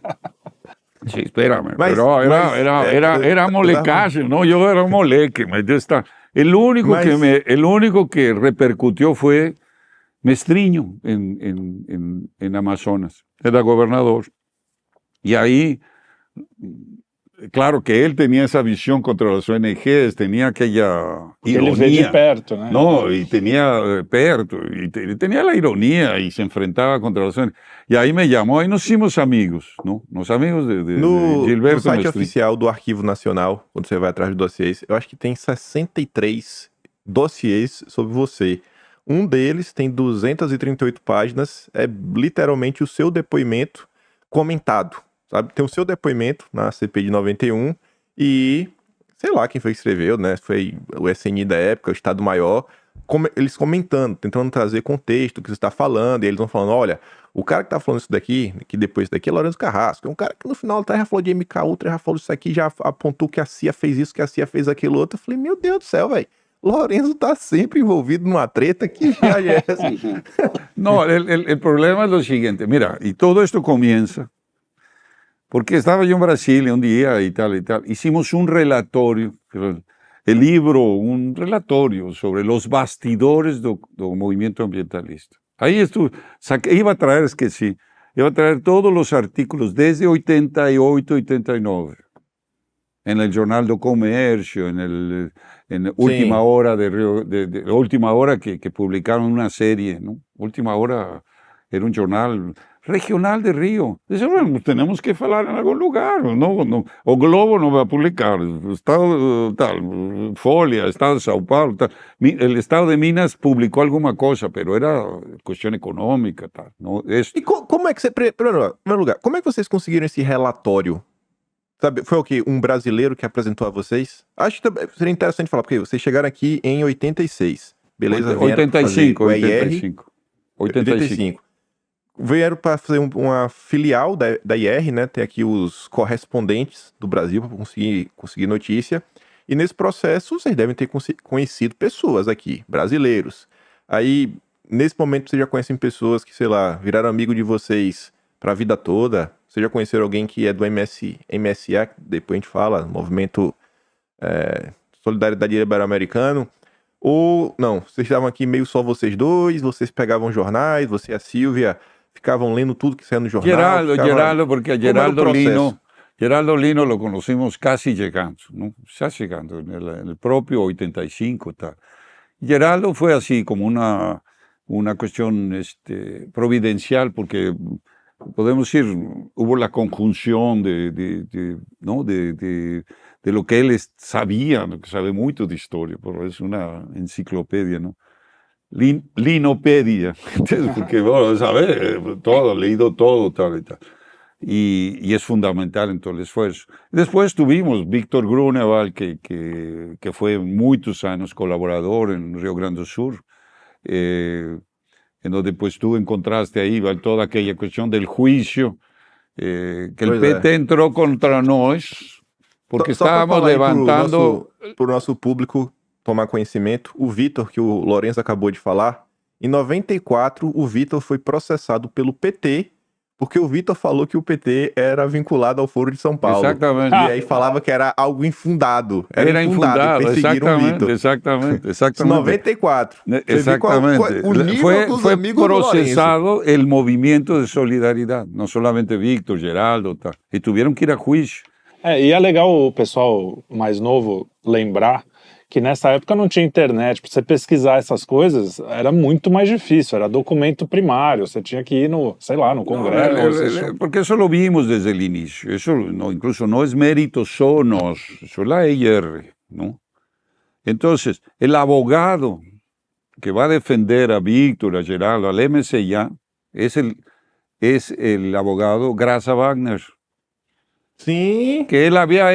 sí, espérame, Mas- pero mas, era molecagem, ¿no? Yo era un moleque, el único que repercutió fue Mestrinho en Amazonas, era gobernador. Y ahí, claro que él tenía esa visión contra las ONGs, tenía aquella Ele vê de ironía. perto, né? No, y tenía Perto, y tenía la ironía y se enfrentaba contra las ONGs. Y ahí me llamó, ahí nos hicimos amigos, ¿no? Los amigos de No Gilberto site Mestrinho. oficial do Arquivo Nacional, quando você vai atrás de dossiês, eu acho que tem 63 dossiês sobre você. Um deles tem 238 páginas, é literalmente o seu depoimento comentado, sabe? Tem o seu depoimento na CPI de 91 e sei lá quem foi que escreveu, né? Foi o SNI da época, o Estado Maior, eles comentando, tentando trazer contexto do que você está falando, e eles vão falando, olha, o cara que tá falando isso daqui, que depois disso daqui é Lourenço Carrasco, é um cara que no final já falou de MK Ultra, já falou disso aqui, já apontou que a CIA fez isso, que a CIA fez aquilo outro. Eu falei, meu Deus do céu, velho, Lourenço tá sempre envolvido numa treta, que viagem é essa? No, el problema es lo siguiente, mira, y todo esto comienza porque estaba yo en Brasil un día y tal, hicimos un relatorio, el libro, un relatorio sobre los bastidores del movimiento ambientalista. Ahí estuve, iba a traer, es que sí, iba a traer todos los artículos desde 88, 89, en el Jornal do Comércio, en Última Hora de Última Hora que publicaron una serie, ¿no? Última Hora era un jornal regional de Río. Dice, bueno, tenemos que hablar en algún lugar, no, o Globo no va a publicar, Estado tal, Folia, Estado de Sao Paulo, tal. El Estado de Minas publicou alguma coisa, pero era questão econômica, tal. Não, E como é que você, primeiro lugar, como é que vocês conseguiram esse relatório? Sabe, foi o quê? Um brasileiro que apresentou a vocês? Acho que seria interessante falar, porque vocês chegaram aqui em 86, beleza? 85, 85. Vieram para fazer uma filial da IR, né? Tem aqui os correspondentes do Brasil para conseguir notícia. E nesse processo, vocês devem ter conhecido pessoas aqui, brasileiros. Aí, nesse momento, vocês já conhecem pessoas que, sei lá, viraram amigo de vocês para a vida toda. Vocês já conheceram alguém que é do MSA, depois a gente fala, Movimento Solidariedade Ibero-Americano. Ou, não, vocês estavam aqui meio só vocês dois, vocês pegavam jornais, você e a Silvia ficavam lendo tudo que saía no jornal. Geraldo, porque a Geraldo Lino lo conocimos casi llegando, ¿no? Ya llegando, en el propio 85. Tal. Geraldo fue así como una cuestión providencial, porque podemos decir, hubo la conjunción ¿no? de lo que él sabía, lo que sabe mucho de historia, pero es una enciclopedia, ¿no? Linopedia, porque bueno, sabe todo, leído todo, tal y tal. Y es fundamental en todo el esfuerzo. Después tuvimos Víctor Grunewald, que fue muchos años colaborador en Río Grande do Sur, en donde pues tú encontraste ahí toda aquella cuestión del juicio, que el PT entró contra nós, porque estábamos levantando... Para o nosso público tomar conhecimento, o Vitor, que o Lourenço acabou de falar, em 94 o Vitor foi processado pelo PT, porque o Vitor falou que o PT era vinculado ao Foro de São Paulo. Exatamente. E aí falava que era algo infundado. Era infundado, exatamente. 94. Exactamente. O nível fue amigos procesado el movimiento de solidariedad, no solamente Víctor, Geraldo, tal, e tuvieron que ir a juicio. E é legal o pessoal mais novo lembrar que nessa época não tinha internet, para você pesquisar essas coisas era muito mais difícil, era documento primário, você tinha que ir no, sei lá, no Congresso. Porque eso lo vimos desde el inicio, eso incluso no es mérito solo nos, eso es la EIR, ¿no? Entonces, el abogado que va a defender a Víctor, a Geraldo, al MCA, es el abogado Graça Wagner. Sí. Que él había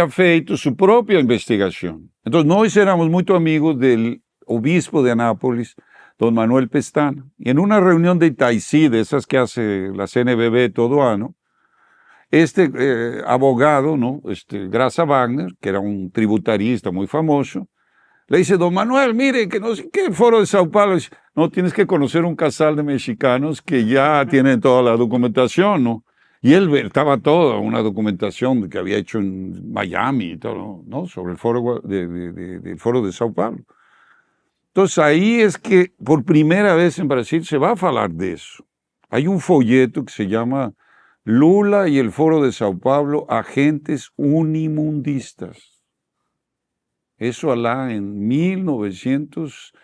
feito su propia investigación. Entonces, nós éramos muy amigos del obispo de Anápolis, don Manuel Pestana. Y en una reunión de Itaicí, de esas que hace la CNBB todo año, abogado, ¿no? Graça Wagner, que era un tributarista muy famoso, le dice, don Manuel, mire, que no sé qué, el Foro de Sao Paulo, dice, no, tienes que conocer un casal de mexicanos que ya tienen toda la documentación, ¿no? Y él estaba toda una documentación que había hecho en Miami y todo, ¿no? Sobre el foro del Foro de Sao Paulo. Entonces ahí es que por primera vez en Brasil se va a hablar de eso. Hay un folleto que se llama Lula y el Foro de Sao Paulo, agentes unimundistas. Eso allá en 1900,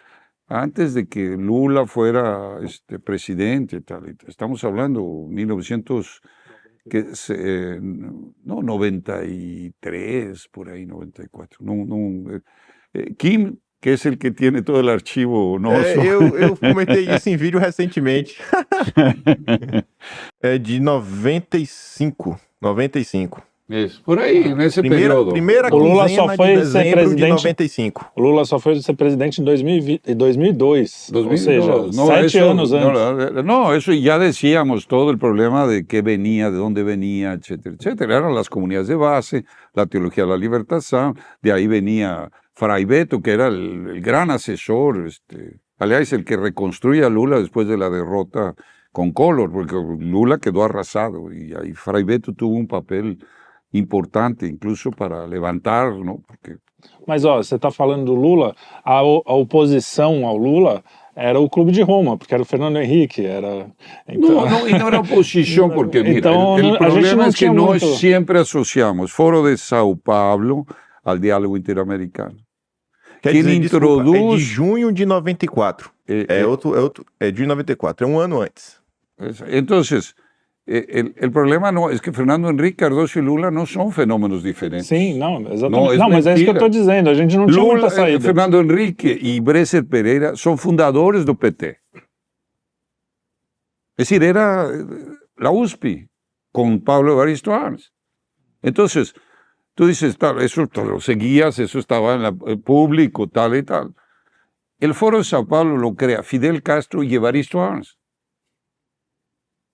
antes de que Lula fuera presidente, tal. Estamos hablando 93, por ahí, 94. Kim, que é el que tiene todo el archivo nosso. Eu comentei isso em vídeo recentemente. É de 95. Isso, por aí, nesse período. Primeira o Lula só foi ser presidente de 95. O Lula só foi ser presidente em 2002. Ou seja, no, 7 anos antes. No, eso ya decíamos todo el problema de qué venía, de dónde venía, etcétera, etcétera. Eran las comunidades de base, la teología de la libertación, de ahí venía Fray Beto, que era el gran asesor, aliás, el que reconstruye a Lula después de la derrota con Collor, porque Lula quedó arrasado y ahí Frei Beto tuvo un papel importante, incluso para levantar, ¿no? Porque... Mas, ó, você está falando do Lula, a oposição ao Lula era o Clube de Roma, porque era o Fernando Henrique, era... Então... No, y no era oposición, porque mira, então, el problema es que no muito... siempre asociamos Foro de Sao Paulo al diálogo interamericano. Quer Quem dizer, desculpa, introduz... é de junho de 94. É de 94, é um ano antes. Entonces, el problema no es que Fernando Henrique Cardoso y Lula no son fenómenos diferentes. Sim, não, exatamente. Não, mas é isso que eu estou dizendo, a gente não tinha muita saída. Fernando Henrique y Bresser Pereira son fundadores do PT. Es decir, era la USP con Pablo Evaristo Arns. Entonces, tú dices, tal, eso lo seguías, eso estaba en el público, tal y tal. El Foro de Sao Paulo lo crea Fidel Castro y Evaristo Arns.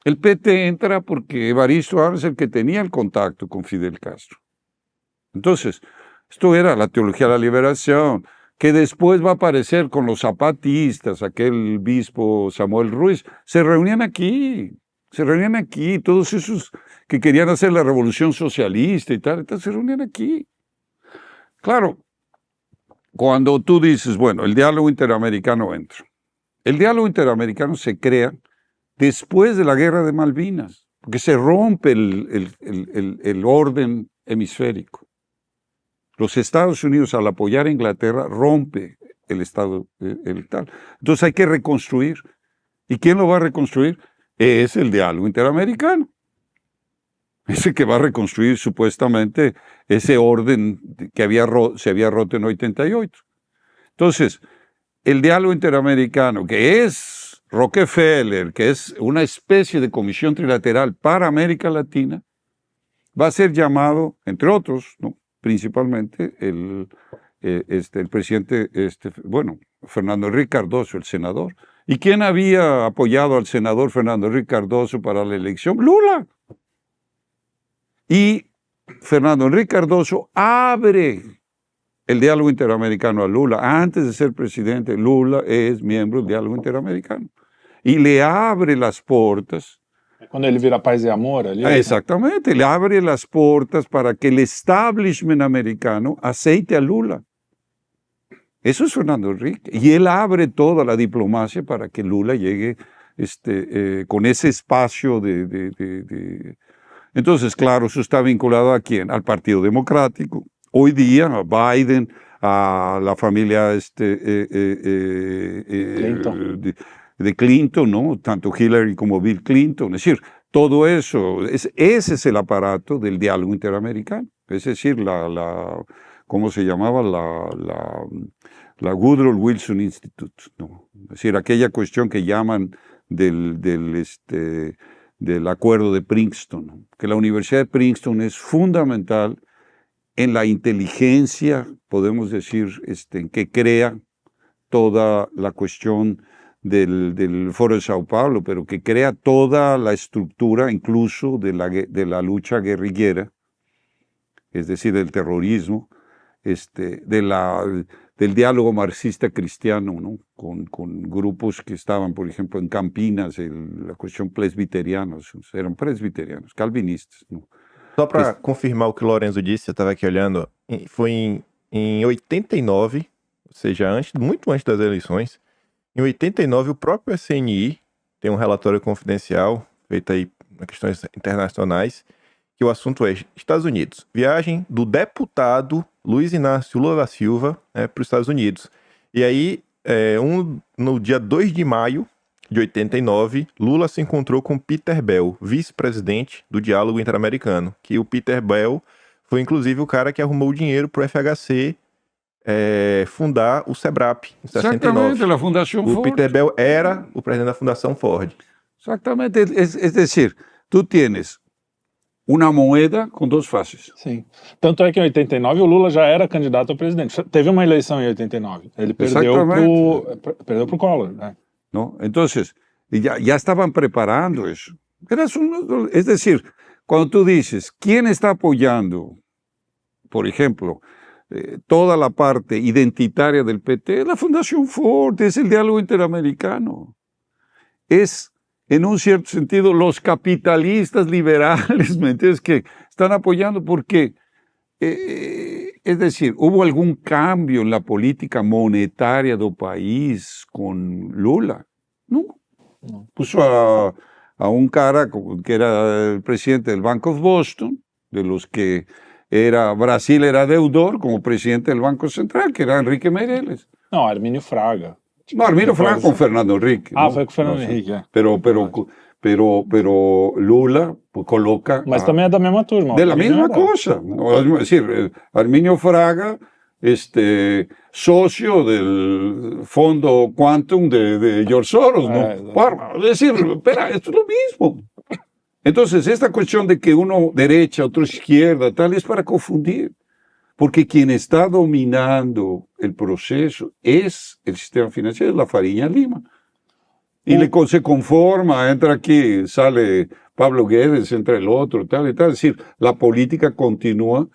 El PT entra porque Evaristo Arns es el que tenía el contacto con Fidel Castro. Entonces, esto era la teología de la liberación, que después va a aparecer con los zapatistas, aquel obispo Samuel Ruiz, se reunían aquí, todos esos que querían hacer la revolución socialista y tal, entonces se reunían aquí. Claro, cuando tú dices, bueno, el diálogo interamericano entra. El diálogo interamericano se crea después de la guerra de Malvinas, porque se rompe el orden hemisférico. Los Estados Unidos, al apoyar a Inglaterra, rompe el Estado tal. Entonces hay que reconstruir. ¿Y quién lo va a reconstruir? Es el diálogo interamericano. Es el que va a reconstruir supuestamente ese orden que se había roto en 88. Entonces, el diálogo interamericano, que es Rockefeller, que es una especie de comisión trilateral para América Latina, va a ser llamado, entre otros, ¿no?, principalmente el presidente, Fernando Henrique Cardoso, el senador. ¿Y quién había apoyado al senador Fernando Henrique Cardoso para la elección? Lula. Y Fernando Henrique Cardoso abre el diálogo interamericano a Lula. Antes de ser presidente, Lula es miembro del diálogo interamericano. Y le abre las puertas. Cuando ele vira Paz y Amor ali. Exactamente, le abre las puertas para que el establishment americano aceite a Lula. Eso es Fernando Henrique. Y él abre toda la diplomacia para que Lula llegue con ese espacio de... Entonces, claro, eso está vinculado ¿a quién? Al Partido Democrático. Hoy día, a Biden, a la familia de Clinton, ¿no? Tanto Hillary como Bill Clinton. Es decir, todo eso, ese es el aparato del diálogo interamericano. Es decir, ¿cómo se llamaba? La Woodrow Wilson Institute, ¿no? Es decir, aquella cuestión que llaman del acuerdo de Princeton, ¿no? Que la Universidad de Princeton es fundamental en la inteligencia, podemos decir, que crea toda la cuestión del Foro de Sao Paulo, pero que crea toda la estructura, incluso de la lucha guerrillera, es decir, del terrorismo, del diálogo marxista cristiano, ¿no? Con grupos que estaban, por ejemplo, en Campinas, la cuestión presbiterianos, eran presbiterianos, calvinistas, ¿no? Só para confirmar o que o Lorenzo disse, eu estava aqui olhando, foi em 89, ou seja, muito antes das eleições. Em 89, o próprio SNI tem um relatório confidencial feito aí em questões internacionais, que o assunto é Estados Unidos. Viagem do deputado Luiz Inácio Lula da Silva para os Estados Unidos. E aí, no dia 2 de maio de 89, Lula se encontrou com Peter Bell, vice-presidente do Diálogo Interamericano, que o Peter Bell foi inclusive o cara que arrumou o dinheiro para o FHC fundar o SEBRAP em 69. Exactamente, a Fundação Ford. O Peter Bell era o presidente da Fundação Ford. Exactamente, es decir, tú tienes uma moeda com duas faces. Sim. Tanto é que em 89 o Lula já era candidato a presidente. Teve uma eleição em 89. Ele perdeu pro Collor, né? ¿No? Entonces, ya estaban preparando eso. Es decir, cuando tú dices, ¿quién está apoyando, por ejemplo, toda la parte identitaria del PT? La Fundación Ford, es el diálogo interamericano. Es en un cierto sentido, los capitalistas liberales, ¿me entiendes?, que están apoyando porque, es decir, ¿hubo algún cambio en la política monetaria del país con Lula? No. Puso a un cara que era el presidente del Bank of Boston, de los que Brasil era deudor, como presidente del Banco Central, que era Enrique Meirelles. No, Arminio Fraga. No, Arminio Fraga con Fernando Henrique. Ah, ¿no? foi com Fernando No, Henrique, é. Pero Lula coloca... Mas também é da mesma turma. De la Arminio misma era. cosa. Es decir, Arminio Fraga, socio del fondo Quantum de George Soros, ¿no? Es decir, espera, esto es lo mismo. Entonces, esta cuestión de que uno derecha, otro izquierda, tal, es para confundir. Porque quien está dominando el proceso es el sistema financiero, es la Fariña Lima. Y se conforma, entra aquí, sale Pablo Guedes, entra el otro, tal y tal. Es decir, la política continúa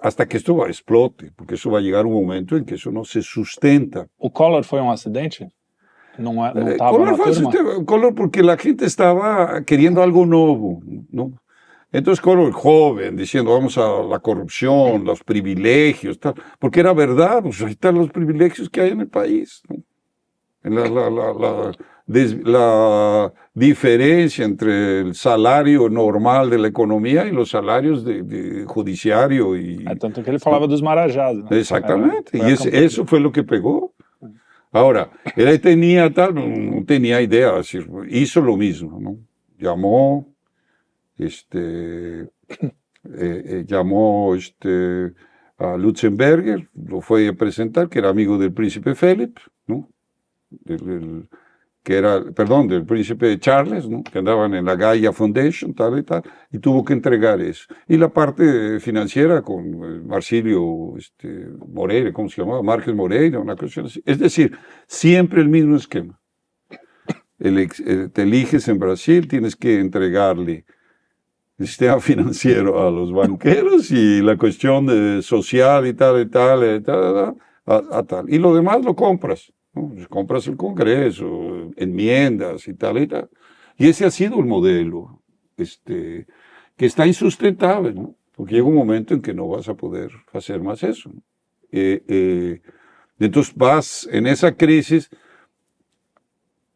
hasta que esto explote, porque eso va a llegar un momento en que eso no se sustenta. O Collor foi acidente? Não estava na turma? Collor porque la gente estaba queriendo algo nuevo, ¿no? Entonces Collor, joven, diciendo vamos a la corrupción, los privilegios, tal, porque era verdad, pues ahí están los privilegios que hay en el país, ¿no? La diferencia entre el salario normal de la economía y los salarios de judiciario. Tanto que ele falava dos marajás. ¿No? Exactamente, y eso fue lo que pegó. Ahora, él no tenía idea, decir, hizo lo mismo, ¿no? Llamó a Lutzenberger, lo fue a presentar, que era amigo del príncipe Felipe, ¿no? Del príncipe Charles, ¿no? Que andaban en la Gaia Foundation, tal y tal, y tuvo que entregar eso. Y la parte financiera con Marsilio Moreira, ¿cómo se llamaba? Márquez Moreira, una cuestión así. Es decir, siempre el mismo esquema. Te eliges en Brasil, tienes que entregarle el sistema financiero a los banqueros y la cuestión social y tal, a tal. Y lo demás lo compras, ¿no? Compras el Congreso, enmiendas y tal. Y ese ha sido el modelo, que está insustentable, ¿no? Porque llega un momento en que no vas a poder hacer más eso, ¿no? Entonces vas en esa crisis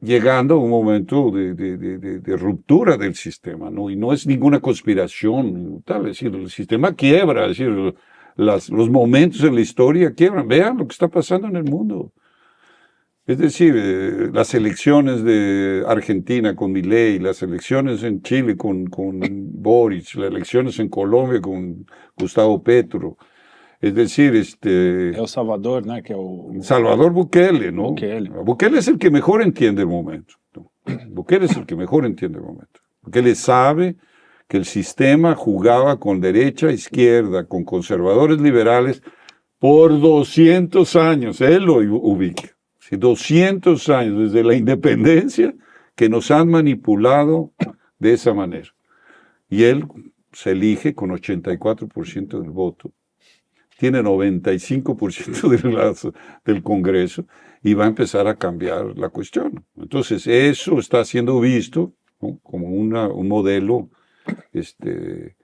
llegando a un momento de ruptura del sistema, ¿no? Y no es ninguna conspiración, tal, es decir, el sistema quiebra, es decir, los momentos en la historia quiebran. Vean lo que está pasando en el mundo. Es decir, las elecciones de Argentina con Milei, las elecciones en Chile con Boric, las elecciones en Colombia con Gustavo Petro. Es decir, El Salvador, ¿no? Que Salvador Bukele, ¿no? Bukele. Bukele es el que mejor entiende el momento, ¿no? Bukele es el que mejor entiende el momento. Bukele sabe que el sistema jugaba con derecha, izquierda, con conservadores liberales por 200 años. Él lo ubica. Sí, 200 años desde la independencia que nos han manipulado de esa manera. Y él se elige con 84% del voto. Tiene 95% del Congreso y va a empezar a cambiar la cuestión. Entonces, eso está siendo visto, ¿no? Como un modelo, que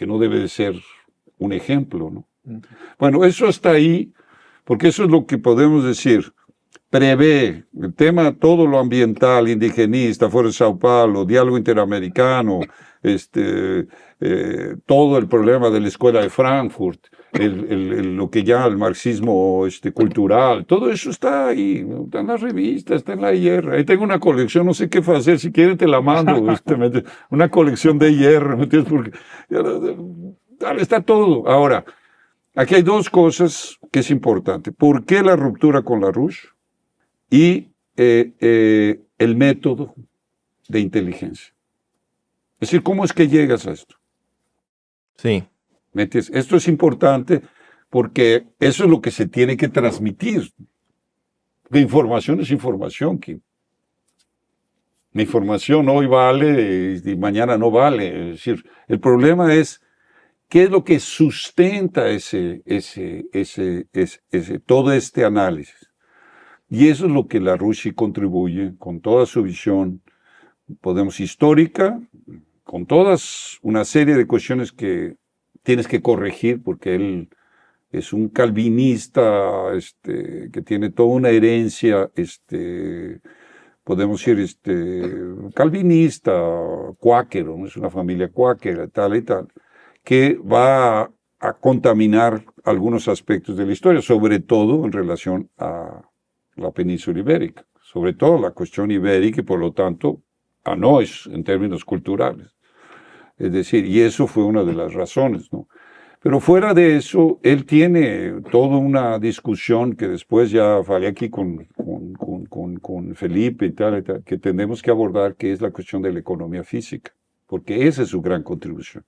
no debe de ser un ejemplo, ¿no? Bueno, eso está ahí, porque eso es lo que podemos decir. Prevé el tema, todo lo ambiental, indigenista, fuera de Sao Paulo, diálogo interamericano, todo el problema de la escuela de Frankfurt, lo que llama el marxismo cultural, todo eso está ahí, está en las revistas, está en la IR. Ahí tengo una colección, no sé qué hacer, si quieren te la mando, una colección de IR, ¿me entiendes? Porque está todo. Ahora, aquí hay dos cosas que es importante. ¿Por qué la ruptura con LaRouche? Y el método de inteligencia. Es decir, ¿cómo es que llegas a esto? Sí. ¿Me entiendes? Esto es importante porque eso es lo que se tiene que transmitir. La información es información. Que la información hoy vale y mañana no vale. Es decir, el problema es qué es lo que sustenta todo este análisis. Y eso es lo que la Russia contribuye con toda su visión, podemos histórica, con todas una serie de cuestiones que tienes que corregir porque él es un calvinista que tiene toda una herencia, podemos decir, calvinista, cuáquero, ¿no? Es una familia cuáquera, tal y tal, que va a contaminar algunos aspectos de la historia, sobre todo en relación a la península ibérica, sobre todo la cuestión ibérica y por lo tanto a Neuss en términos culturales. Es decir, y eso fue una de las razones, ¿no? Pero fuera de eso, él tiene toda una discusión que después ya falé aquí con Felipe y tal, que tenemos que abordar, que es la cuestión de la economía física, porque esa es su gran contribución.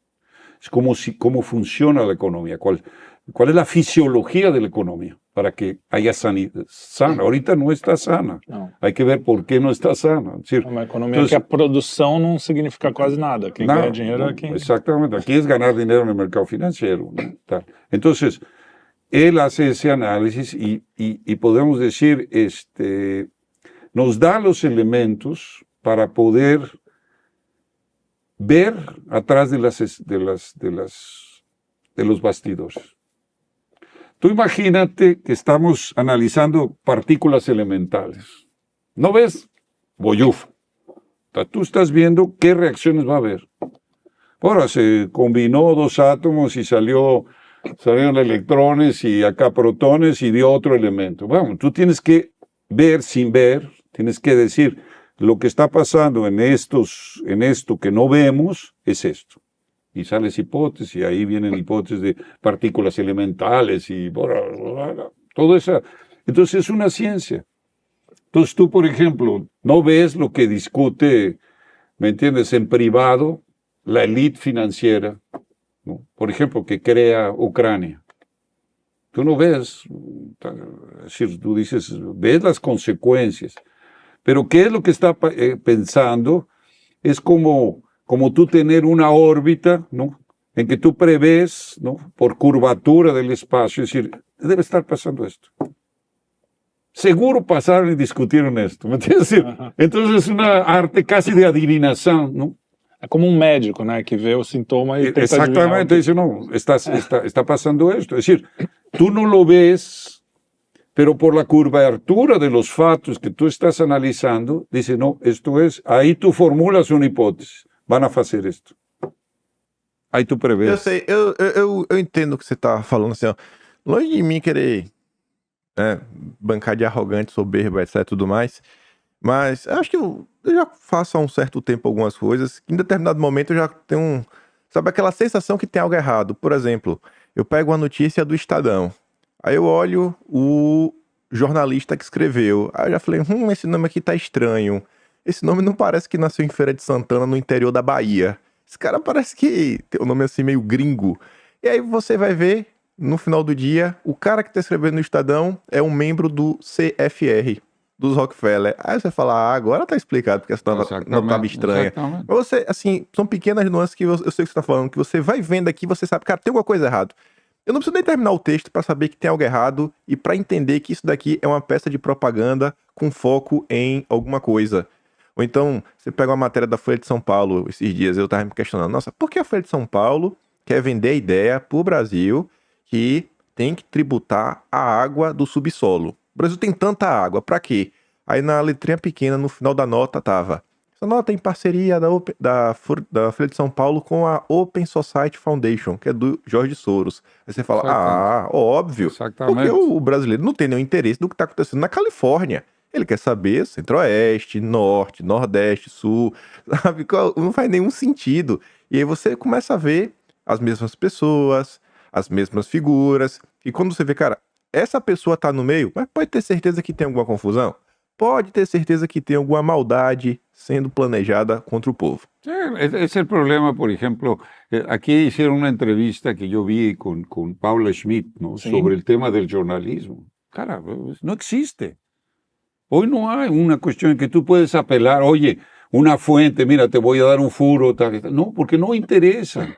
Es cómo funciona la economía, cuál es la fisiología de la economía para que haya sanidad sana. Ahorita no está sana. Não. Hay que ver por qué no está sana. Es decir, Uma economia que a produção não significa quase nada. Quem ganha dinheiro é quem... Exactamente. Aquí es ganar dinero en el mercado financiero, ¿no? Tal. Entonces, él hace ese análisis y podemos decir, nos da los elementos para poder ver atrás de los bastidores. Tú imagínate que estamos analizando partículas elementales. ¿No ves? Boyuf. Tú estás viendo qué reacciones va a haber. Ahora se combinó dos átomos y salieron electrones y acá protones y dio otro elemento. Bueno, tú tienes que ver sin ver, tienes que decir lo que está pasando en esto que no vemos es esto. Y sales hipótesis, y ahí vienen hipótesis de partículas elementales y todo eso. Entonces es una ciencia. Entonces tú, por ejemplo, no ves lo que discute, ¿me entiendes?, en privado la élite financiera, ¿no? Por ejemplo, que crea Ucrania. Tú no ves, es decir, tú dices, ves las consecuencias. Pero ¿qué es lo que está pensando? Es como tú tener una órbita, ¿no?, en que tú prevés, ¿no?, por curvatura del espacio, es decir, debe estar pasando esto. Seguro pasaron y discutieron esto, ¿me entiendes? Entonces es una arte casi de adivinación, ¿no? É como um médico, né, que vê o sintoma e tenta Exactamente, dice, no, está pasando esto. Es decir, tú no lo ves, pero por la curvatura de los fatos que tú estás analizando, dice, no, esto es, ahí tú formulas una hipótesis. Van a fazer isto. Aí tu prevês. Eu sei, eu entendo o que você tá falando, assim, ó. Longe de mim querer bancar de arrogante, soberbo, etc, tudo mais, mas eu acho que eu já faço há um certo tempo algumas coisas, que em determinado momento eu já tenho sabe aquela sensação que tem algo errado. Por exemplo, eu pego uma notícia do Estadão, aí eu olho o jornalista que escreveu, aí eu já falei, esse nome aqui tá estranho. Esse nome não parece que nasceu em Feira de Santana, no interior da Bahia. Esse cara parece que tem um nome assim meio gringo. E aí você vai ver, no final do dia, o cara que tá escrevendo no Estadão é um membro do CFR, dos Rockefeller. Aí você fala, agora tá explicado porque essa não tava estranha. Exatamente. Mas você, assim, são pequenas nuances que eu sei o que você tá falando, que você vai vendo aqui, você sabe, cara, tem alguma coisa errada. Eu não preciso nem terminar o texto para saber que tem algo errado e para entender que isso daqui é uma peça de propaganda com foco em alguma coisa. Ou então, você pega uma matéria da Folha de São Paulo esses dias, eu tava me questionando, nossa, por que a Folha de São Paulo quer vender a ideia pro Brasil que tem que tributar a água do subsolo? O Brasil tem tanta água, pra quê? Aí na letrinha pequena, no final da nota, tava, essa nota é em parceria da Folha de São Paulo com a Open Society Foundation, que é do Jorge Soros. Aí você fala, óbvio, porque o brasileiro não tem nenhum interesse do que tá acontecendo na Califórnia. Ele quer saber Centro-Oeste, Norte, Nordeste, Sul, sabe? Não faz nenhum sentido. E aí você começa a ver as mesmas pessoas, as mesmas figuras. E quando você vê, cara, essa pessoa tá no meio, mas pode ter certeza que tem alguma confusão? Pode ter certeza que tem alguma maldade sendo planejada contra o povo. Sí, es el problema, por ejemplo, aquí hicieron una entrevista que yo vi con Paula Schmidt, ¿no? Sí. Sobre el tema del jornalismo. Cara, no existe. Hoy no hay una cuestión en que tú puedes apelar, oye, una fuente, mira, te voy a dar un furo, tal. No, porque no interesa.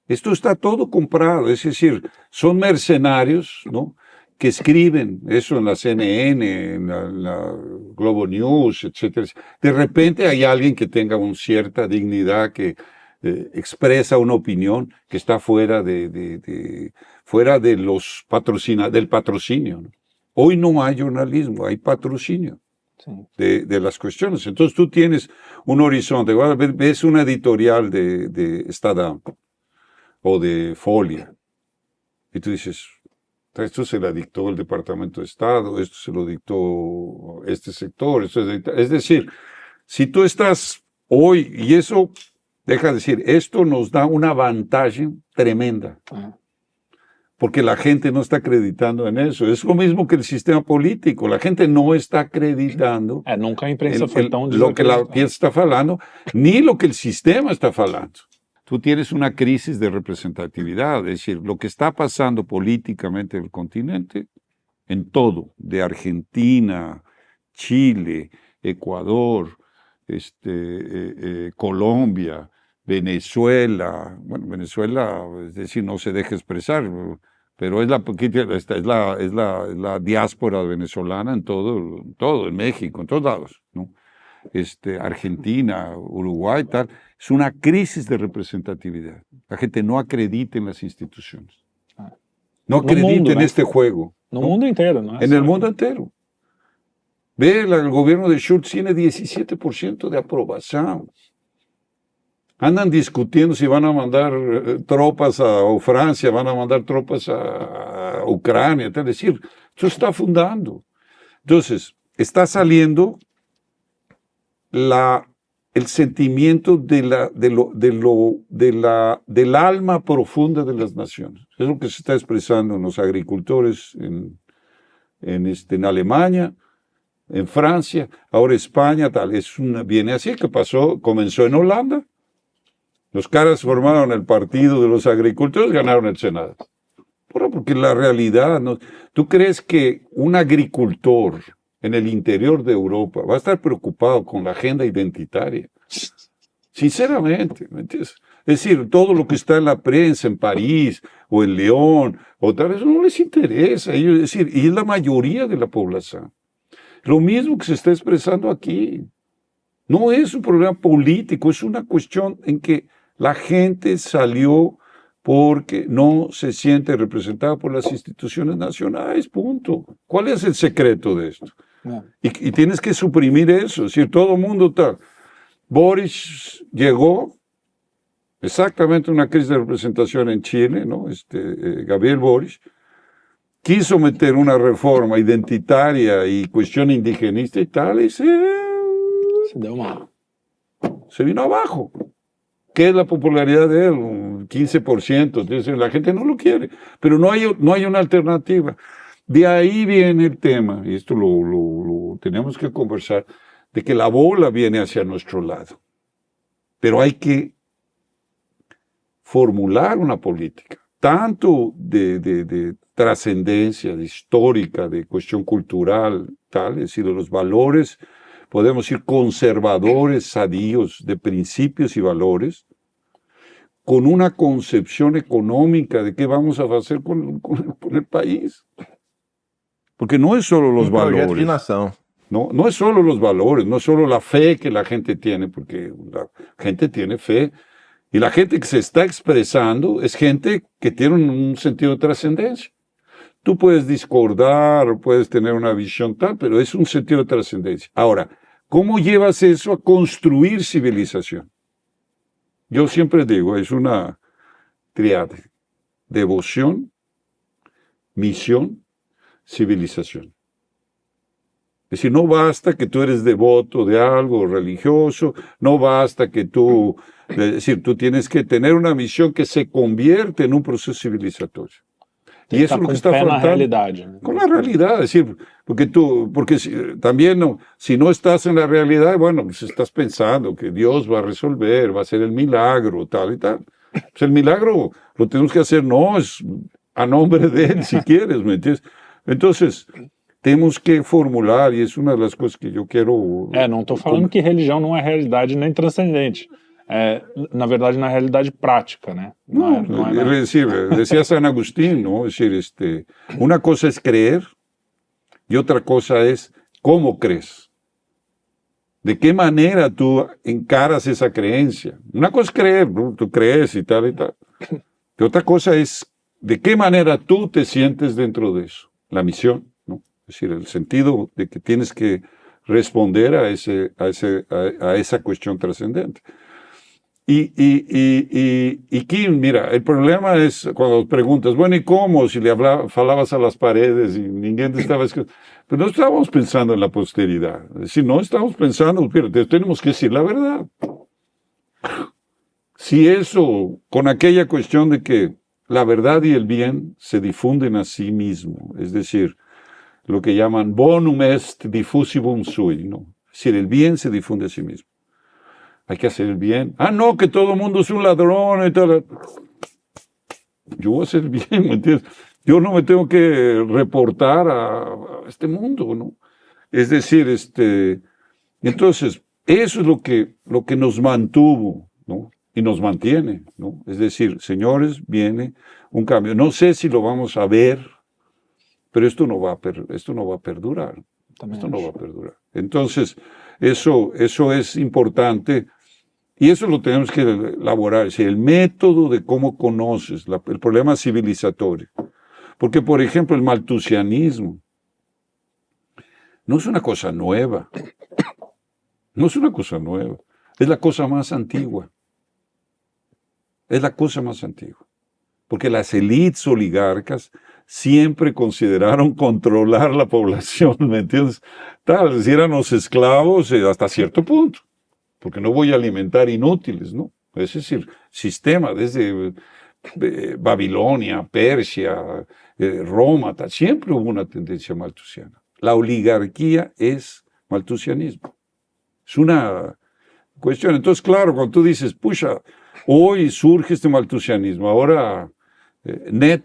Esto está todo comprado, es decir, son mercenarios, ¿no?, que escriben eso en la CNN, en la Globo News, etcétera. De repente hay alguien que tenga una cierta dignidad, que expresa una opinión que está fuera de los del patrocinio, ¿no? Hoy no hay jornalismo, hay patrocinio. Sí. De las cuestiones. Entonces tú tienes un horizonte, ves una editorial de Estadão o de Folia y tú dices, esto se la dictó el Departamento de Estado, esto se lo dictó este sector, es decir, si tú estás hoy, y eso, deja de decir, esto nos da una ventaja tremenda. Porque la gente no está acreditando en eso. Es lo mismo que el sistema político. La gente no está acreditando nunca a imprensa foi tão lo que la pieza está falando, ni lo que el sistema está falando. Tú tienes una crisis de representatividad, es decir, lo que está pasando políticamente en el continente, en todo, de Argentina, Chile, Ecuador, Colombia, Venezuela, bueno, Venezuela, es decir, no se deja expresar, pero es la diáspora venezolana en todo, en México, en todos lados, ¿no? Argentina, Uruguay, tal, es una crisis de representatividad. La gente no acredita en las instituciones, no acredita en este juego. No mundo entero, ¿no? En el mundo entero. Ve, el gobierno de Schultz tiene 17% de aprobación. Andan discutiendo si van a mandar tropas a Francia, van a mandar tropas a Ucrania, es decir, eso está fundando. Entonces, está saliendo el sentimiento del alma profunda de las naciones. Es lo que se está expresando en los agricultores en Alemania, en Francia, ahora España, tal. Viene así, que comenzó en Holanda. Los caras formaron el partido de los agricultores, ganaron el Senado. Porque la realidad, ¿no? ¿Tú crees que un agricultor en el interior de Europa va a estar preocupado con la agenda identitaria? Sinceramente, ¿me entiendes? Es decir, todo lo que está en la prensa en París o en León, o tal vez no les interesa. Es decir, y es la mayoría de la población. Lo mismo que se está expresando aquí. No es un problema político, es una cuestión en que la gente salió porque no se siente representada por las instituciones nacionales, punto. ¿Cuál es el secreto de esto? No. Y tienes que suprimir eso, es decir, todo el mundo está. Boris llegó, exactamente una crisis de representación en Chile, ¿no? Gabriel Boris quiso meter una reforma identitaria y cuestión indigenista y tal, y se vino abajo. ¿Qué es la popularidad de él? Un 15%. Entonces, la gente no lo quiere, pero no hay una alternativa. De ahí viene el tema, y esto lo tenemos que conversar, de que la bola viene hacia nuestro lado. Pero hay que formular una política, tanto de trascendencia, de histórica, de cuestión cultural, tal, es decir, de los valores, podemos decir conservadores, sadios, de principios y valores, con una concepción económica de qué vamos a hacer con el país. Porque no es solo los valores. De nación. No es solo los valores, no es solo la fe que la gente tiene, porque la gente tiene fe, y la gente que se está expresando es gente que tiene un sentido de trascendencia. Tú puedes discordar, puedes tener una visión tal, pero es un sentido de trascendencia. Ahora, ¿cómo llevas eso a construir civilización? Yo siempre digo, es una triade: devoción, misión, civilización. Es decir, no basta que tú eres devoto de algo religioso, no basta que tú, es decir, tú tienes que tener una misión que se convierte en un proceso civilizatorio. Y eso es lo que está afrontando con la realidad, es decir, porque también si no estás en la realidad, bueno, pues estás pensando que Dios va a resolver, va a hacer el milagro, tal y tal. Pues el milagro lo tenemos que hacer, no es a nombre de Él, si quieres, ¿me entiendes? Entonces, temos que formular, e isso é uma das coisas que eu quero... não estou falando que religião não é realidade nem transcendente. na verdade, na realidade prática, né? No, es decir, decía San Agustín, ¿no? Es decir, una cosa es creer y otra cosa es cómo crees. ¿De qué manera tú encaras esa creencia? Una cosa es creer, ¿no? Tú crees y tal y tal. Y otra cosa es de qué manera tú te sientes dentro de eso. La misión, ¿no? Es decir, el sentido de que tienes que responder a esa cuestión trascendente. Y Kim, mira, el problema es cuando preguntas, bueno, ¿y cómo? Si le falabas a las paredes y ninguém te estaba escuchando. Pero no estábamos pensando en la posteridad. Es decir, no estamos pensando, pero tenemos que decir la verdad. Si eso, con aquella cuestión de que la verdad y el bien se difunden a sí mismo, es decir, lo que llaman bonum est diffusivum sui, ¿no? Es decir, el bien se difunde a sí mismo. Hay que hacer el bien. Ah, no, que todo el mundo es un ladrón y tal. Yo voy a hacer el bien, ¿me entiendes? Yo no me tengo que reportar a este mundo, ¿no? Es decir, entonces, eso es lo que nos mantuvo, ¿no? Y nos mantiene, ¿no? Es decir, señores, viene un cambio. No sé si lo vamos a ver, pero esto no va a perdurar. Esto no va a perdurar. Entonces, eso es importante y eso lo tenemos que elaborar. Es decir, el método de cómo conoces, el problema civilizatorio. Porque, por ejemplo, el maltusianismo no es una cosa nueva. No es una cosa nueva. Es la cosa más antigua. Es la cosa más antigua. Porque las élites oligarcas siempre consideraron controlar la población, ¿me entiendes? Tal, si eran los esclavos hasta cierto punto, porque no voy a alimentar inútiles, ¿no? Es decir, sistema desde Babilonia, Persia, Roma, siempre hubo una tendencia maltusiana. La oligarquía es maltusianismo. Es una cuestión. Entonces, claro, cuando tú dices, pucha, hoy surge este maltusianismo, ahora net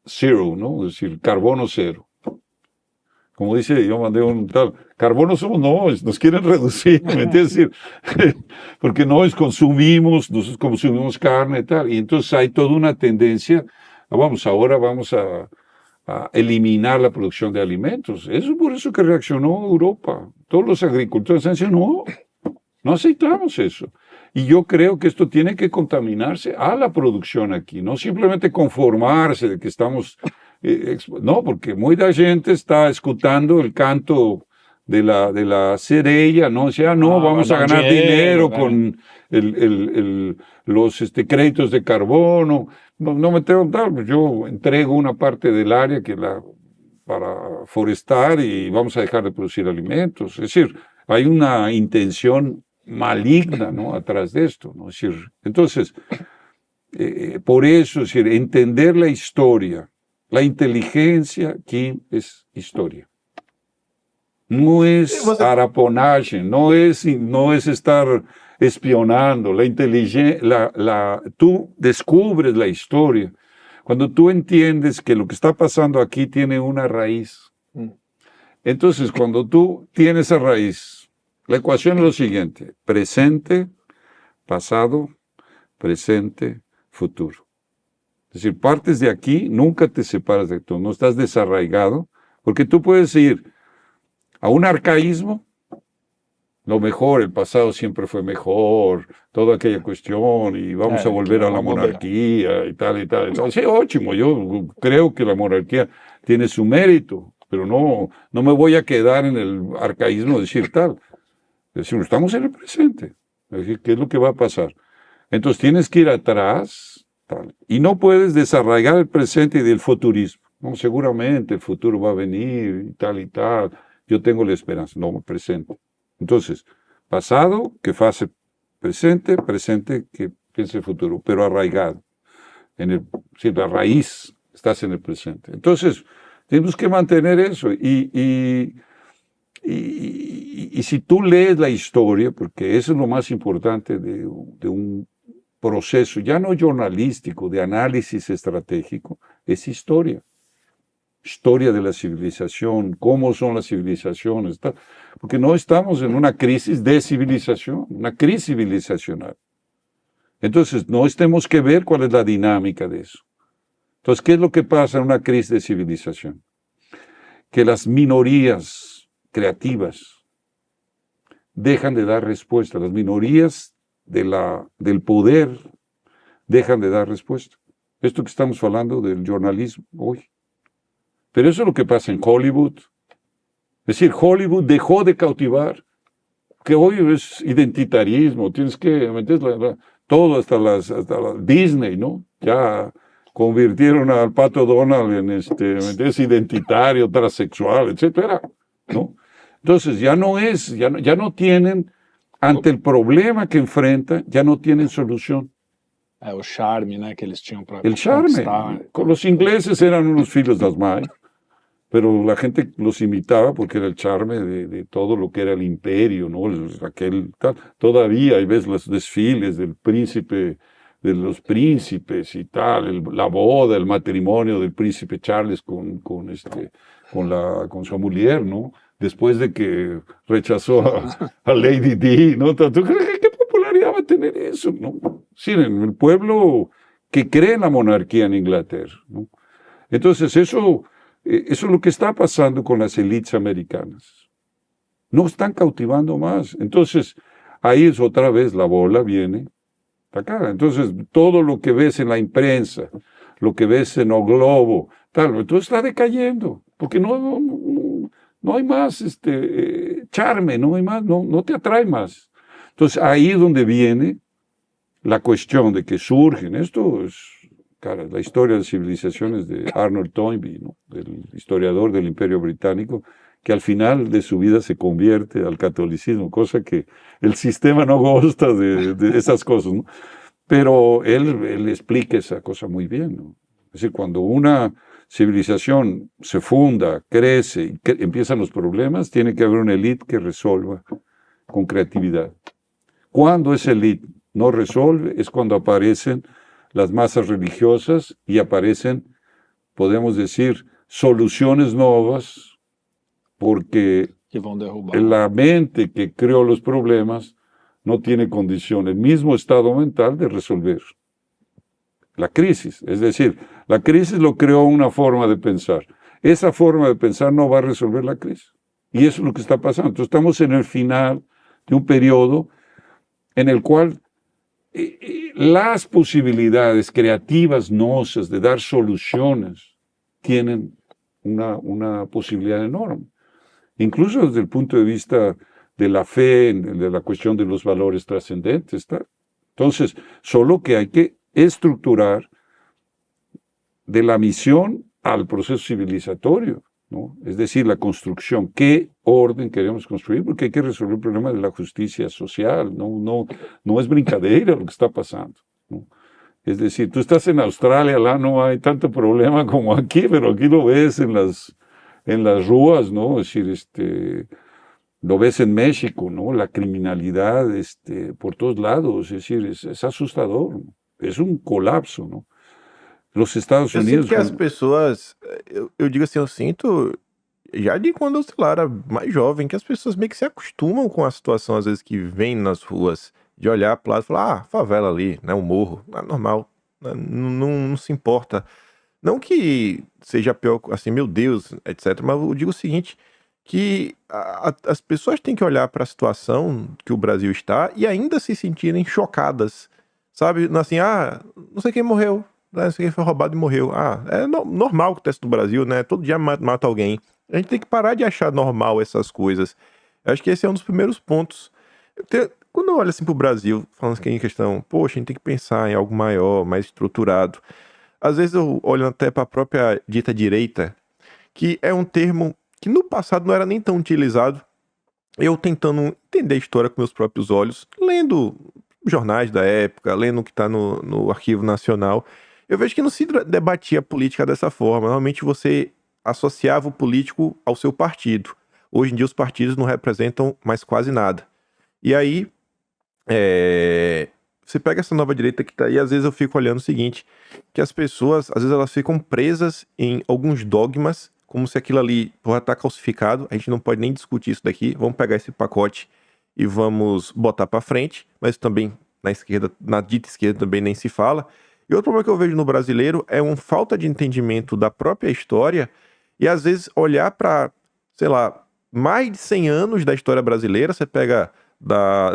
zero, ¿no? Es decir, carbono cero. Como dice, yo mandé un tal, carbono somos, no, nos quieren reducir, ¿me entiendes? Es decir, porque nosotros consumimos carne y tal, y entonces hay toda una tendencia, ahora vamos a eliminar la producción de alimentos. Eso es por eso que reaccionó Europa. Todos los agricultores han dicho, no aceptamos eso. Y yo creo que esto tiene que contaminarse a la producción aquí, no simplemente conformarse de que estamos... no, porque mucha gente está escuchando el canto de la sereia, ¿no? O sea, vamos a ganar dinero con los créditos de carbono. No me tengo tal, yo entrego una parte del área para forestar y vamos a dejar de producir alimentos. Es decir, hay una intención maligna, ¿no? Atrás de esto, ¿no? Es decir, entonces, por eso, es decir, entender la historia, la inteligencia aquí es historia. No es araponaje, no es estar espionando. La inteligencia, tú descubres la historia cuando tú entiendes que lo que está pasando aquí tiene una raíz. Entonces, cuando tú tienes esa raíz, la ecuación es lo siguiente: presente, pasado, presente, futuro. Es decir, partes de aquí, nunca te separas de todo, no estás desarraigado, porque tú puedes ir a un arcaísmo, lo mejor, el pasado siempre fue mejor, toda aquella cuestión, y vamos a volver a la monarquía y tal y tal. Sí, ótimo, yo creo que la monarquía tiene su mérito, pero no me voy a quedar en el arcaísmo de decir tal. Es decir, estamos en el presente. Es decir, ¿qué es lo que va a pasar? Entonces tienes que ir atrás, tal, y no puedes desarraigar el presente y del futurismo. No, seguramente el futuro va a venir y tal, yo tengo la esperanza. No, presente. Entonces, pasado que hace presente, presente que piense el futuro, pero arraigado. Si la raíz estás en el presente. Entonces, tenemos que mantener eso. Y si tú lees la historia, porque eso es lo más importante de un proceso, ya no jornalístico, de análisis estratégico, es historia. Historia de la civilización, cómo son las civilizaciones, tal. Porque no estamos en una crisis de civilización, una crisis civilizacional. Entonces, nós temos que ver cuál es la dinámica de eso. Entonces, ¿qué es lo que pasa en una crisis de civilización? Que las minorías creativas dejan de dar respuesta, las minorías del poder dejan de dar respuesta. Esto que estamos hablando del jornalismo hoy. Pero eso es lo que pasa en Hollywood. Es decir, Hollywood dejó de cautivar, que hoy es identitarismo, tienes que meter todo hasta la Disney, ¿no? Ya convirtieron al Pato Donald en es identitario, transexual, etcétera, ¿no? Entonces ya no tienen, ante el problema que enfrentan, ya no tienen solución. O charme, né, que eles tinham para El charme. Los ingleses eran unos filhos das mães, pero la gente los imitaba porque era el charme de todo lo que era el imperio, ¿no? Todavía hay ves los desfiles del príncipe, de los príncipes y tal, la boda, el matrimonio del príncipe Charles con su mujer, ¿no? Después de que rechazó a Lady Di, ¿no? ¿Tú crees qué popularidad va a tener eso, no? Sí, en el pueblo que cree en la monarquía en Inglaterra, ¿no? Entonces eso es lo que está pasando con las élites americanas. No están cautivando más. Entonces, ahí es otra vez la bola viene acá. Entonces, todo lo que ves en la imprensa, lo que ves en el globo, tal, entonces está decayendo, porque no hay más charme, no hay más, no te atrae más. Entonces, ahí es donde viene la cuestión de que surgen, esto es, la historia de las civilizaciones de Arnold Toynbee, ¿no? Del historiador del Imperio Británico, que al final de su vida se convierte al catolicismo, cosa que el sistema no gusta de esas cosas, ¿no? Pero él explica esa cosa muy bien, ¿no? Es decir, cuando una civilización se funda, crece y empiezan los problemas, tiene que haber una élite que resuelva con creatividad. Cuando esa élite no resuelve, es cuando aparecen las masas religiosas y aparecen, podemos decir, soluciones nuevas, porque la mente que creó los problemas no tiene condición, el mismo estado mental de resolver la crisis. Es decir, la crisis lo creó una forma de pensar. Esa forma de pensar no va a resolver la crisis. Y eso es lo que está pasando. Entonces, estamos en el final de un periodo en el cual las posibilidades creativas nuevas de dar soluciones tienen una posibilidad enorme. Incluso desde el punto de vista de la fe, de la cuestión de los valores trascendentes. ¿Tá? Entonces, solo que hay que estructurar de la misión al proceso civilizatorio, ¿no? Es decir, la construcción, qué orden queremos construir, porque hay que resolver el problema de la justicia social, no es brincadera lo que está pasando, ¿no? Es decir, tú estás en Australia, lá no hay tanto problema como aquí, pero aquí lo ves en las ruas, ¿no? Es decir, lo ves en México, ¿no? La criminalidad por todos lados, es decir, es asustador, ¿no? Es un colapso, ¿no? Los Estados Unidos... Sinto que as pessoas, eu digo assim, eu sinto, já de quando eu, sei lá, era mais jovem, que as pessoas meio que se acostumam com a situação, às vezes, que vem nas ruas, de olhar pro lado e falar, favela ali, né, o morro, normal, né, não se importa. Não que seja pior, assim, meu Deus, etc., mas eu digo o seguinte, que as pessoas têm que olhar para a situação que o Brasil está e ainda se sentirem chocadas, sabe? Assim, não sei quem morreu, não sei quem foi roubado e morreu. É normal que acontece no Brasil, né? Todo dia mata alguém. A gente tem que parar de achar normal essas coisas. Eu acho que esse é um dos primeiros pontos. Quando eu olho assim pro Brasil, falando aqui em questão, poxa, a gente tem que pensar em algo maior, mais estruturado. Às vezes eu olho até para a própria dita direita, que é um termo que no passado não era nem tão utilizado. Eu tentando entender a história com meus próprios olhos, lendo jornais da época, lendo o que está no Arquivo Nacional, eu vejo que não se debatia a política dessa forma. Normalmente você associava o político ao seu partido. Hoje em dia os partidos não representam mais quase nada. E aí, você pega essa nova direita que tá aí, às vezes eu fico olhando o seguinte, que as pessoas, às vezes elas ficam presas em alguns dogmas, como se aquilo ali já tá calcificado, a gente não pode nem discutir isso daqui, vamos pegar esse pacote e vamos botar para frente, mas também, na esquerda, na dita esquerda também nem se fala. E outro problema que eu vejo no brasileiro é uma falta de entendimento da própria história e às vezes olhar para, sei lá, mais de 100 anos da história brasileira, você pega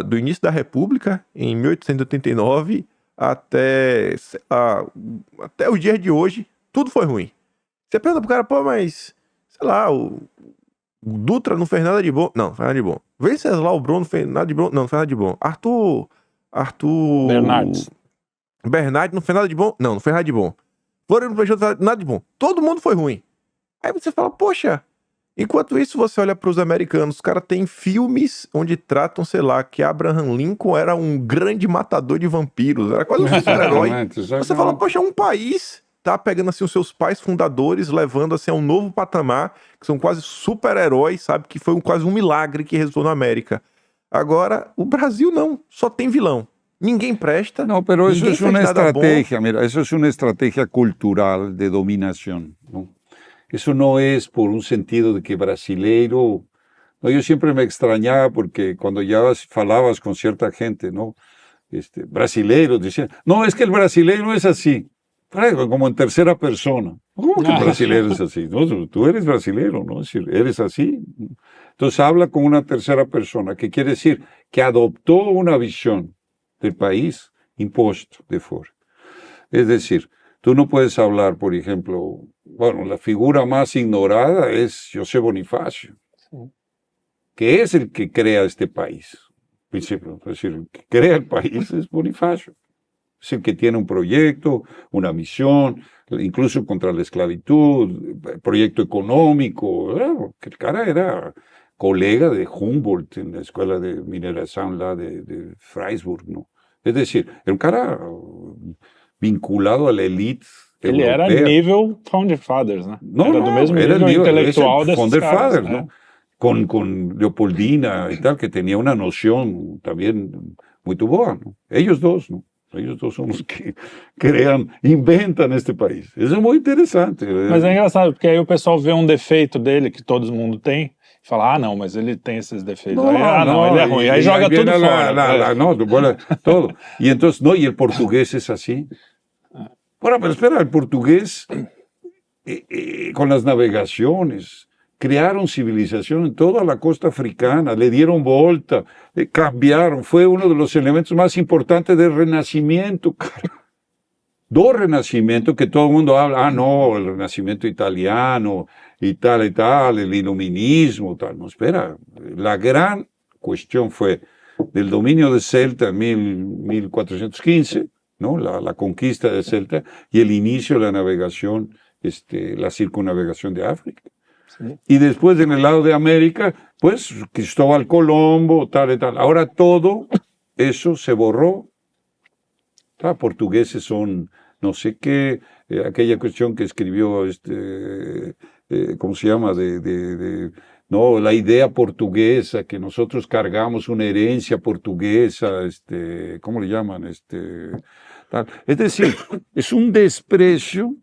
do início da República, em 1889, até, sei lá, até os dias de hoje, tudo foi ruim. Você pergunta pro cara, pô, mas, sei lá, o Dutra não fez nada de bom. Não, não fez nada de bom. Venceslau Bron não fez nada de bom. Não, não fez nada de bom. Arthur Bernardes. Bernardes não fez nada de bom. Não, não fez nada de bom. Floriano Peixoto não fez nada de bom. Todo mundo foi ruim. Aí você fala, poxa, enquanto isso você olha pros americanos, os caras têm filmes onde tratam, sei lá, que Abraham Lincoln era um grande matador de vampiros, era quase um super-herói. Você fala, poxa, um país tá pegando assim os seus pais fundadores, levando assim a um novo patamar, que são quase super-heróis, sabe? Que foi quase um milagre que resultou na América. Agora, o Brasil não, só tem vilão. Ninguém presta. No, pero eso ninguém es faz una nada bom. estrategia, mira, eso es una estrategia cultural de dominación, ¿no? Eso no es por un sentido de que brasileiro. No, yo siempre me extrañaba porque cuando ya falabas con cierta gente, ¿no? Brasileiros decían, no, es que el brasileiro es así, como en tercera persona. ¿Cómo que el brasileiro es así? No, tú eres brasileiro, ¿no? Es decir, eres así. Entonces habla con una tercera persona, que quiere decir que adoptó una visión del país impuesto de fuera. Es decir, tú no puedes hablar, por ejemplo, bueno, la figura más ignorada es José Bonifacio, que es el que crea este país. Es decir, el que crea el país es Bonifacio. Es el que tiene un proyecto, una misión, incluso contra la esclavitud, proyecto económico. Que el cara era colega de Humboldt en la escuela de mineración de Freiburg, ¿no? Es decir, era un cara vinculado a la élite Ele europea. era nível Founder Fathers, né? No, era do mesmo nível intelectual desses Founder caras, Fathers, né? ¿no? Con Leopoldina y tal, que tenía una noción también muy boa, ¿no? Ellos dos, ¿no? Ellos dos son los que crean, inventam este país. Isso é muito interessante. Mas é engraçado, porque aí o pessoal vê um defeito dele, que todo mundo tem, e fala, não, mas ele tem esses defeitos. Aí, ele é ruim. Aí joga tudo fora. Bueno, todo. Y entonces, no, y el portugués es así. Bueno, pero espera, el portugués, con las navegaciones, crearon civilización en toda la costa africana, le dieron vuelta, cambiaron, fue uno de los elementos más importantes del Renacimiento, cara. Do Renacimiento, que todo el mundo habla, no, el Renacimiento italiano, y tal, el iluminismo, tal. No, espera, la gran cuestión fue del dominio de Celta en 1415, ¿no? La conquista de Celta, y el inicio de la navegación, la circunnavegación de África. Sí. Y después en el lado de América, pues Cristóbal Colombo, tal y tal. Ahora todo eso se borró. Portugueses son, no sé qué, aquella cuestión que escribió, ¿cómo se llama? No, la idea portuguesa, que nosotros cargamos una herencia portuguesa, ¿cómo le llaman? Tal. Es decir, es un desprecio.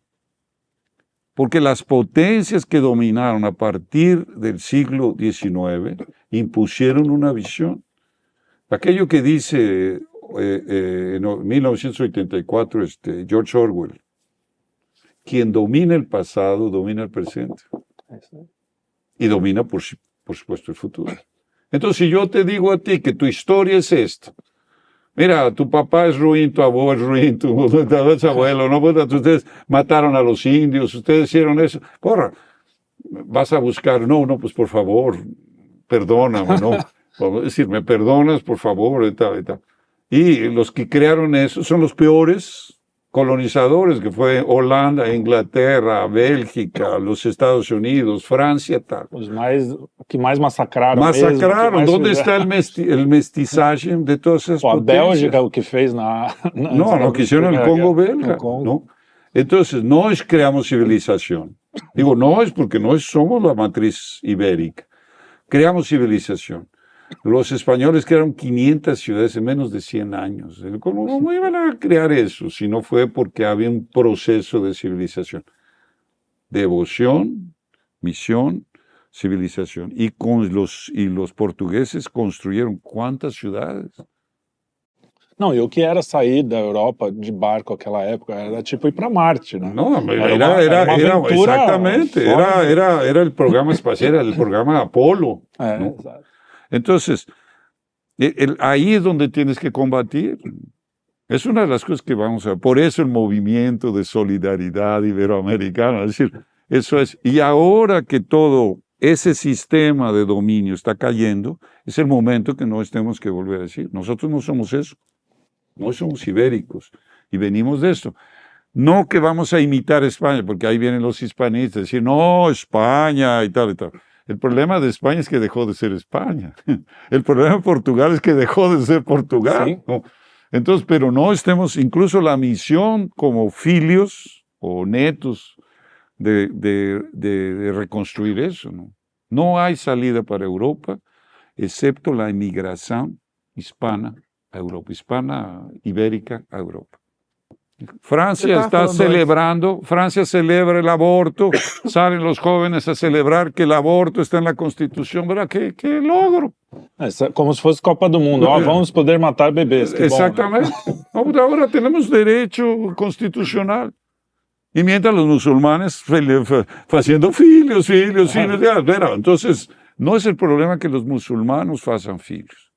Porque las potencias que dominaron a partir del siglo XIX impusieron una visión. Aquello que dice en 1984 George Orwell, quien domina el pasado domina el presente y domina por supuesto el futuro. Entonces, si yo te digo a ti que tu historia es esta, mira, tu papá es ruin, tu abuelo es ruin, tu abuelo, no, ustedes mataron a los indios, ustedes hicieron eso. Porra, vas a buscar, no, pues por favor, perdóname, ¿no? Es decir, me perdonas, por favor, y tal, y tal. Y los que crearon eso son los peores colonizadores, que fue Holanda, Inglaterra, Bélgica, los Estados Unidos, Francia, tal. Os que mais massacraram. Massacraram. ¿Dónde está el mestizaje de todas esas potencias? A Bélgica, o que fez no quisieron el Congo belga. ¿No? Entonces, nós creamos civilización. Digo, nós porque nós somos la matriz ibérica. Creamos civilización. Los españoles crearon 500 ciudades en menos de 100 años. ¿Cómo iban a crear eso si no fue porque había un proceso de civilización? Devoción, misión, civilización. Y los portugueses construyeron ¿cuántas ciudades? Não, e o que era sair da Europa de barco naquela época? Era tipo ir para Marte, né? No, Era uma aventura exactamente, fora. era el programa espacial, era el programa Apolo, ¿no? Exato. Entonces, ahí es donde tienes que combatir. Es una de las cosas que vamos a... Por eso el movimiento de solidaridad iberoamericano, es decir, eso es... Y ahora que todo ese sistema de dominio está cayendo, es el momento que no tenemos que volver a decir, nosotros no somos eso, no somos ibéricos, y venimos de esto. No que vamos a imitar España, porque ahí vienen los hispanistas, decir, no, España y tal y tal. El problema de España es que dejó de ser España. El problema de Portugal es que dejó de ser Portugal. Sí. ¿No? Entonces, pero no estemos, incluso la misión como filios o netos de reconstruir eso, ¿no? No hay salida para Europa, excepto la inmigración hispana a Europa, hispana ibérica a Europa. Francia está celebrando, Francia celebra el aborto, salen los jóvenes a celebrar que el aborto está en la Constitución, ¿verdad? ¡Qué logro! Como se fosse Copa do Mundo. Vamos poder matar bebês. Que Exactamente. Bom, né? Ahora tenemos derecho constitucional. Y mientras los musulmanes haciendo filios. Entonces, no es el problema que los musulmanos hagan filios.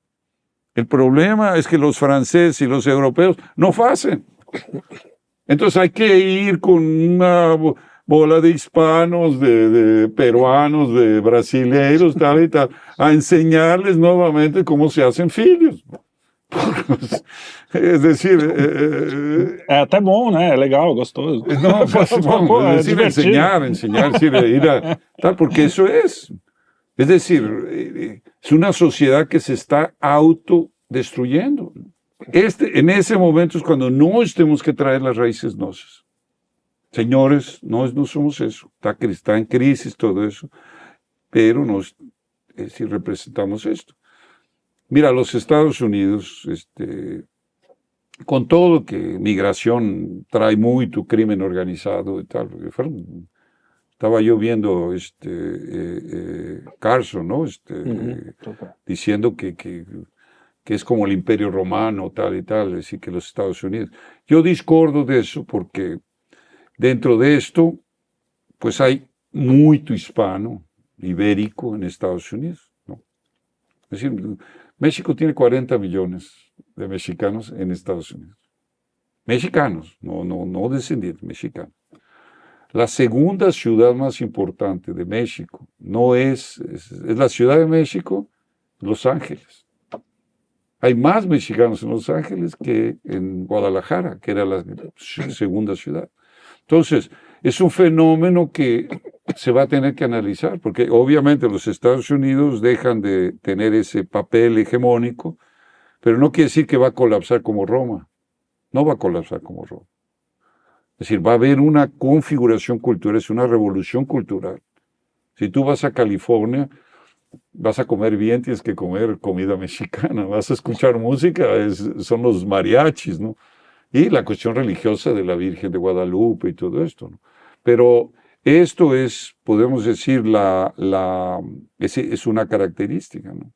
El problema es que los franceses y los europeos no hacen. Entonces hay que ir con una bola de hispanos, de peruanos, de brasileiros, tal y tal, a enseñarles nuevamente cómo se hacen filios. Es decir... É até bom, né? É legal, gostoso. No, pues, bueno, es decir, enseñar, decir, tal, porque eso es. Es decir, es una sociedad que se está autodestruyendo. En ese momento es cuando no tenemos que traer las raíces nuestras. Señores, no somos eso. Está en crisis todo eso, pero si representamos esto. Mira, los Estados Unidos, con todo que migración trae mucho crimen organizado y tal, estaba yo viendo Carson, ¿no? Diciendo que es como el Imperio Romano, tal y tal, es decir, que los Estados Unidos. Yo discordo de eso porque dentro de esto, pues hay mucho hispano, ibérico en Estados Unidos, ¿no? Es decir, México tiene 40 millones de mexicanos en Estados Unidos. Mexicanos, no descendientes, mexicanos. La segunda ciudad más importante de México es la Ciudad de México, Los Ángeles. Hay más mexicanos en Los Ángeles que en Guadalajara, que era la segunda ciudad. Entonces, es un fenómeno que se va a tener que analizar, porque obviamente los Estados Unidos dejan de tener ese papel hegemónico, pero no quiere decir que va a colapsar como Roma. No va a colapsar como Roma. Es decir, va a haber una configuración cultural, es una revolución cultural. Si tú vas a California, vas a comer bien, tienes que comer comida mexicana, vas a escuchar música, son los mariachis, ¿no? Y la cuestión religiosa de la Virgen de Guadalupe y todo esto, ¿no? Pero esto es, podemos decir, es una característica, ¿no?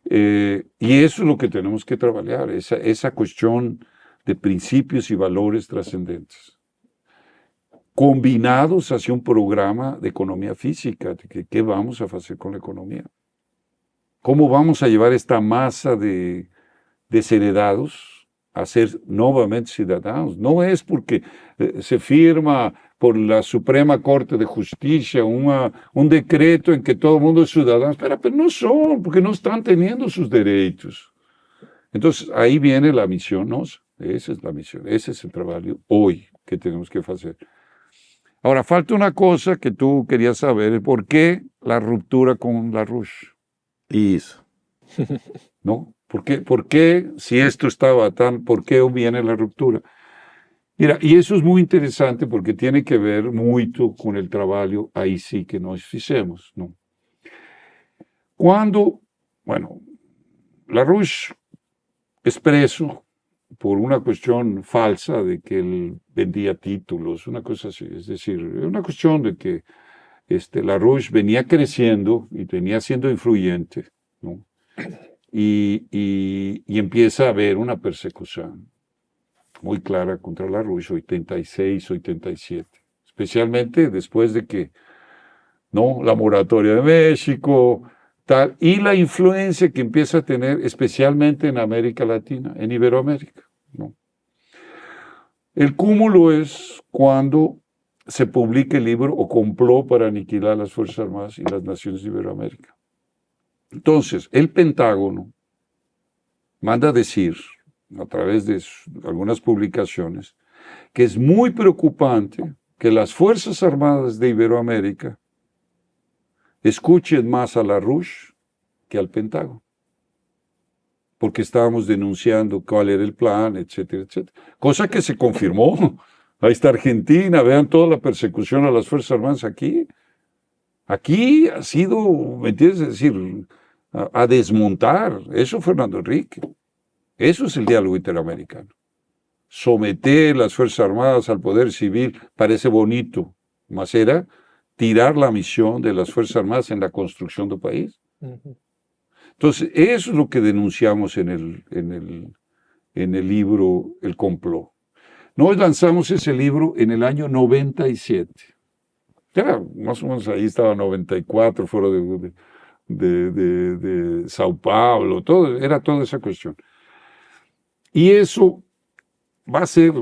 Y eso es lo que tenemos que trabajar, esa cuestión de principios y valores trascendentes, combinados hacia un programa de economía física, de qué vamos a hacer con la economía. ¿Cómo vamos a llevar esta masa de desheredados a ser nuevamente ciudadanos? No es porque se firma por la Suprema Corte de Justicia un decreto en que todo el mundo es ciudadano. Pero no son, porque no están teniendo sus derechos. Entonces, ahí viene la misión, ¿no? Esa es la misión, ese es el trabajo hoy que tenemos que hacer. Ahora, falta una cosa que tú querías saber, ¿por qué la ruptura con LaRouche? Isso. ¿No? ¿Por qué, si esto estaba por qué viene la ruptura? Mira, y eso es muy interesante porque tiene que ver mucho con el trabajo ahí sí que nos hicimos, ¿no? Bueno, LaRouche es preso por una cuestión falsa de que él vendía títulos, una cosa así, es decir, una cuestión de que LaRouche venía creciendo y venía siendo influyente, ¿no? y empieza a haber una persecución muy clara contra la RUSH, 86, 87, especialmente después de que, ¿no?, la moratoria de México, tal, y la influencia que empieza a tener especialmente en América Latina, en Iberoamérica, ¿no? El cúmulo es cuando se publica el libro O complot para aniquilar las Fuerzas Armadas y las naciones de Iberoamérica. Entonces, el Pentágono manda decir, a través de algunas publicaciones, que es muy preocupante que las Fuerzas Armadas de Iberoamérica escuchen más a la RUSH que al Pentágono, porque estábamos denunciando cuál era el plan, etcétera, etcétera. Cosa que se confirmó. Ahí está Argentina, vean toda la persecución a las Fuerzas Armadas aquí. Aquí ha sido, ¿me entiendes? Es decir, a desmontar. Eso, Fernando Enrique. Eso es el diálogo interamericano. Someter las Fuerzas Armadas al poder civil parece bonito, mas era tirar la misión de las Fuerzas Armadas en la construcción del país. Entonces, eso es lo que denunciamos en el libro El complot. Nos lanzamos ese libro en el año 97. Era más o menos ahí estaba 94, fuera de Sao Paulo, era toda esa cuestión. Y eso va a ser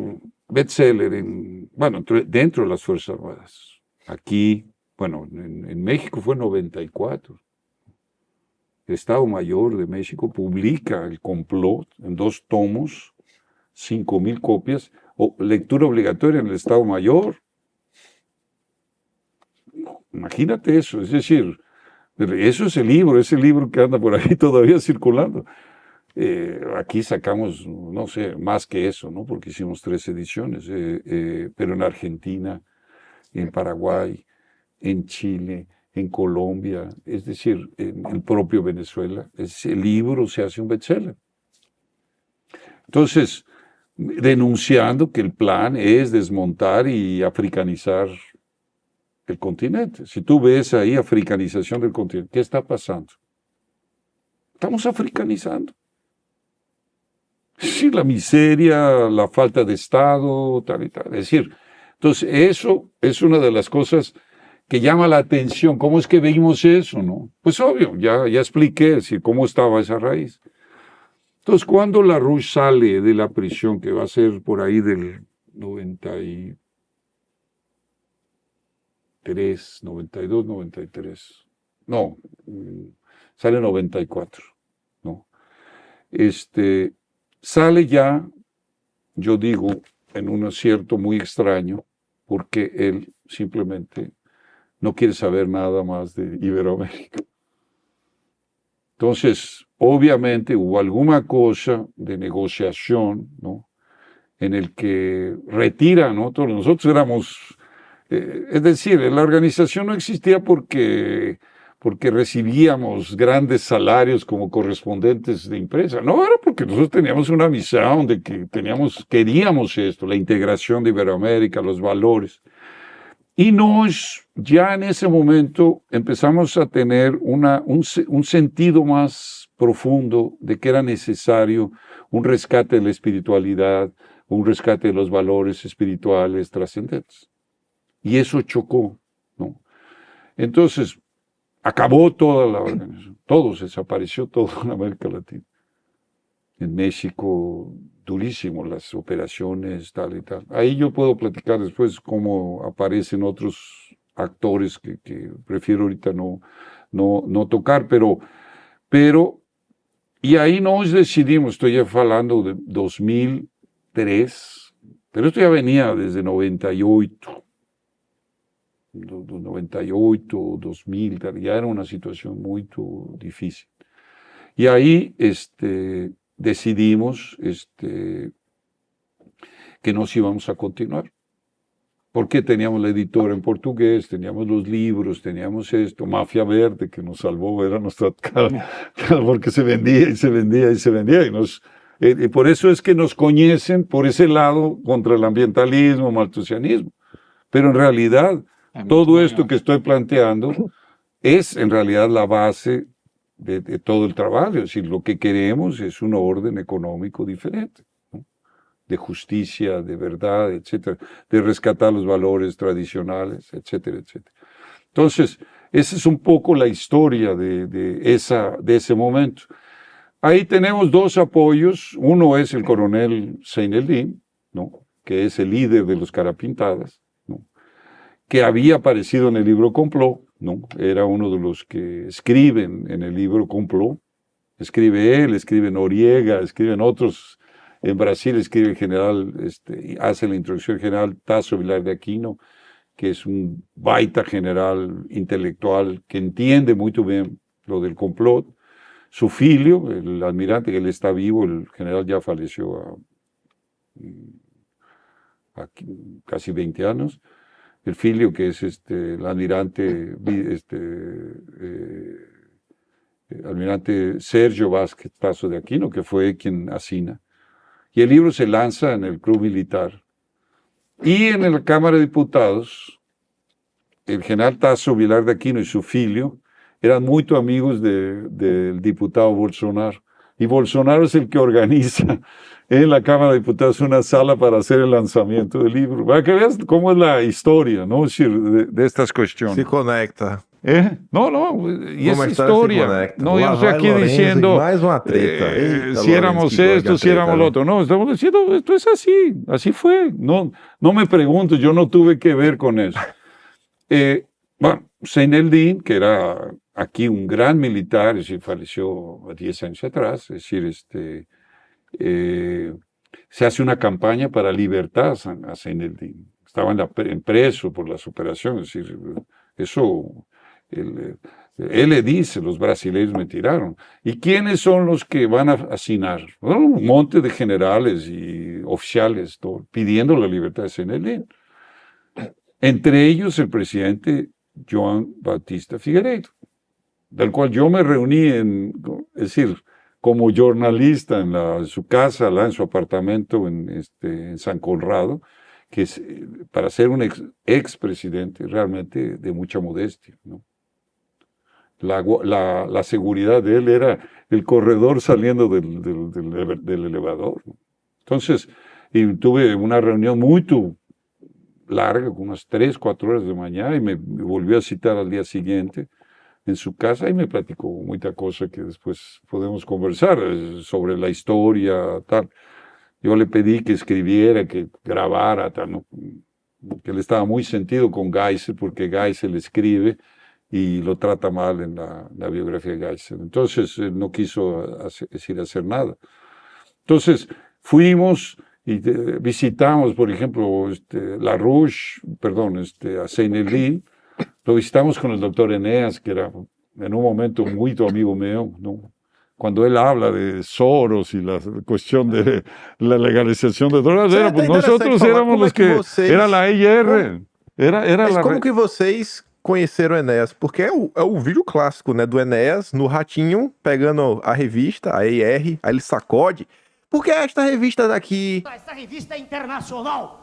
bestseller dentro de las Fuerzas Armadas. Aquí, bueno, en México fue 94. El Estado Mayor de México publica El complot en 2 tomos, 5,000 copias, lectura obligatoria en el Estado Mayor. Imagínate eso, es decir, eso es ese libro que anda por ahí todavía circulando. Aquí sacamos, no sé, más que eso, ¿no? Porque hicimos 3 ediciones, pero en Argentina, en Paraguay, en Chile, en Colombia, es decir, en el propio Venezuela, ese libro se hace un bestseller. Entonces, denunciando que el plan es desmontar y africanizar el continente. Si tú ves ahí africanización del continente, ¿qué está pasando? Estamos africanizando. Sí, la miseria, la falta de Estado, tal y tal. Es decir, entonces eso es una de las cosas que llama la atención. ¿Cómo es que vimos eso, no? Pues obvio, ya expliqué, es decir, cómo estaba esa raíz. Entonces, cuando la RUSH sale de la prisión, que va a ser por ahí del 93, 92, 93, no, sale 94, ¿no? Sale ya, yo digo, en un acierto muy extraño, porque él simplemente no quiere saber nada más de Iberoamérica. Entonces, obviamente hubo alguna cosa de negociación, ¿no?, en el que retira, ¿no? Todos nosotros éramos, es decir, la organización no existía porque recibíamos grandes salarios como correspondentes de empresa. No, era porque nosotros teníamos una misión de que queríamos esto, la integración de Iberoamérica, los valores. Y ya en ese momento empezamos a tener un sentido más profundo de que era necesario un rescate de la espiritualidad, un rescate de los valores espirituales trascendentes. Y eso chocó, ¿no? Entonces, acabó toda la organización, desapareció todo en América Latina. En México, durísimo, las operaciones, tal y tal. Ahí yo puedo platicar después cómo aparecen otros actores que prefiero ahorita no tocar, pero, y ahí nos decidimos, estoy ya hablando de 2003, pero esto ya venía desde 98. 98, 2000, ya era una situación muy difícil. Y ahí decidimos que nos íbamos a continuar, porque teníamos la editora en portugués, teníamos los libros, teníamos esto, Mafia Verde, que nos salvó, era nuestra cara, porque se vendía y se vendía y se vendía, y por eso es que nos conocen por ese lado contra el ambientalismo, maltusianismo, pero en realidad todo esto que estoy planteando es en realidad la base de todo el trabajo. Es decir, lo que queremos es un orden económico diferente, ¿no? De justicia, de verdad, etcétera, de rescatar los valores tradicionales, etcétera, etcétera. Entonces, esa es un poco la historia de ese momento. Ahí tenemos dos apoyos. Uno es el coronel Seineldin, ¿no? Que es el líder de los Carapintadas, ¿no? Que había aparecido en el libro Complot, ¿no? Era uno de los que escriben en el libro Complot. Escribe él, escribe Noriega, escriben otros. En Brasil escribe el general, hace la introducción general Tasso Vilar de Aquino, que es un baita general intelectual que entiende muy bien lo del complot. Su filio, el almirante, que él está vivo, el general ya falleció a casi 20 años. El filio, que es el almirante, almirante Sergio Vázquez Tasso de Aquino, que fue quien asina. Y el libro se lanza en el Club Militar. Y en la Cámara de Diputados, el general Tasso Vilar de Aquino y su filio eran muy amigos del diputado Bolsonaro. Y Bolsonaro es el que organiza en la Cámara de Diputados una sala para hacer el lanzamiento del libro. Para que veas cómo es la historia, ¿no? Es decir, de estas cuestiones. Se conecta. No, y esa historia. No, yo no estoy aquí diciendo si éramos esto, si éramos lo otro. No, estamos diciendo esto es así fue. No me pregunto, yo no tuve que ver con eso. Bueno, Seineldin, que era aquí un gran militar, es decir, falleció 10 años atrás, es decir, se hace una campaña para libertar a Seineldin. Estaba en preso por las operaciones, es decir, eso, él le dice, los brasileños me tiraron. ¿Y quiénes son los que van a asesinar? Bueno, un monte de generales y oficiales pidiendo la libertad de Seineldin. Entre ellos el presidente João Batista Figueiredo, del cual yo me reuní es decir, como jornalista en su casa, en su apartamento en San Conrado, que es para ser un expresidente realmente de mucha modestia, ¿no? La seguridad de él era el corredor saliendo del elevador, ¿no? Entonces, y tuve una reunión muy larga, con unas 3, 4 horas de mañana, y me volvió a citar al día siguiente en su casa y me platicó mucha cosa que después podemos conversar sobre la historia, tal. Yo le pedí que escribiera, que grabara, tal, ¿no? Que él estaba muy sentido con Geisel, porque Geisel escribe y lo trata mal en la biografía de Geisel. Entonces, él no quiso hacer nada. Entonces, fuimos y visitamos, por ejemplo, a Seineldin. Lo visitamos con el doctor Eneas, que era en un momento muy amigo mío, ¿no? Cuando él habla de Soros y la cuestión de la legalización de drogas, pues nosotros éramos los que... Era la EIR. Mas como que vocês conheceram o Enéas? Porque é o vídeo clássico, né, do Enéas no ratinho, pegando a revista, a EIR, aí ele sacode. Por que esta revista daqui? Essa revista é internacional.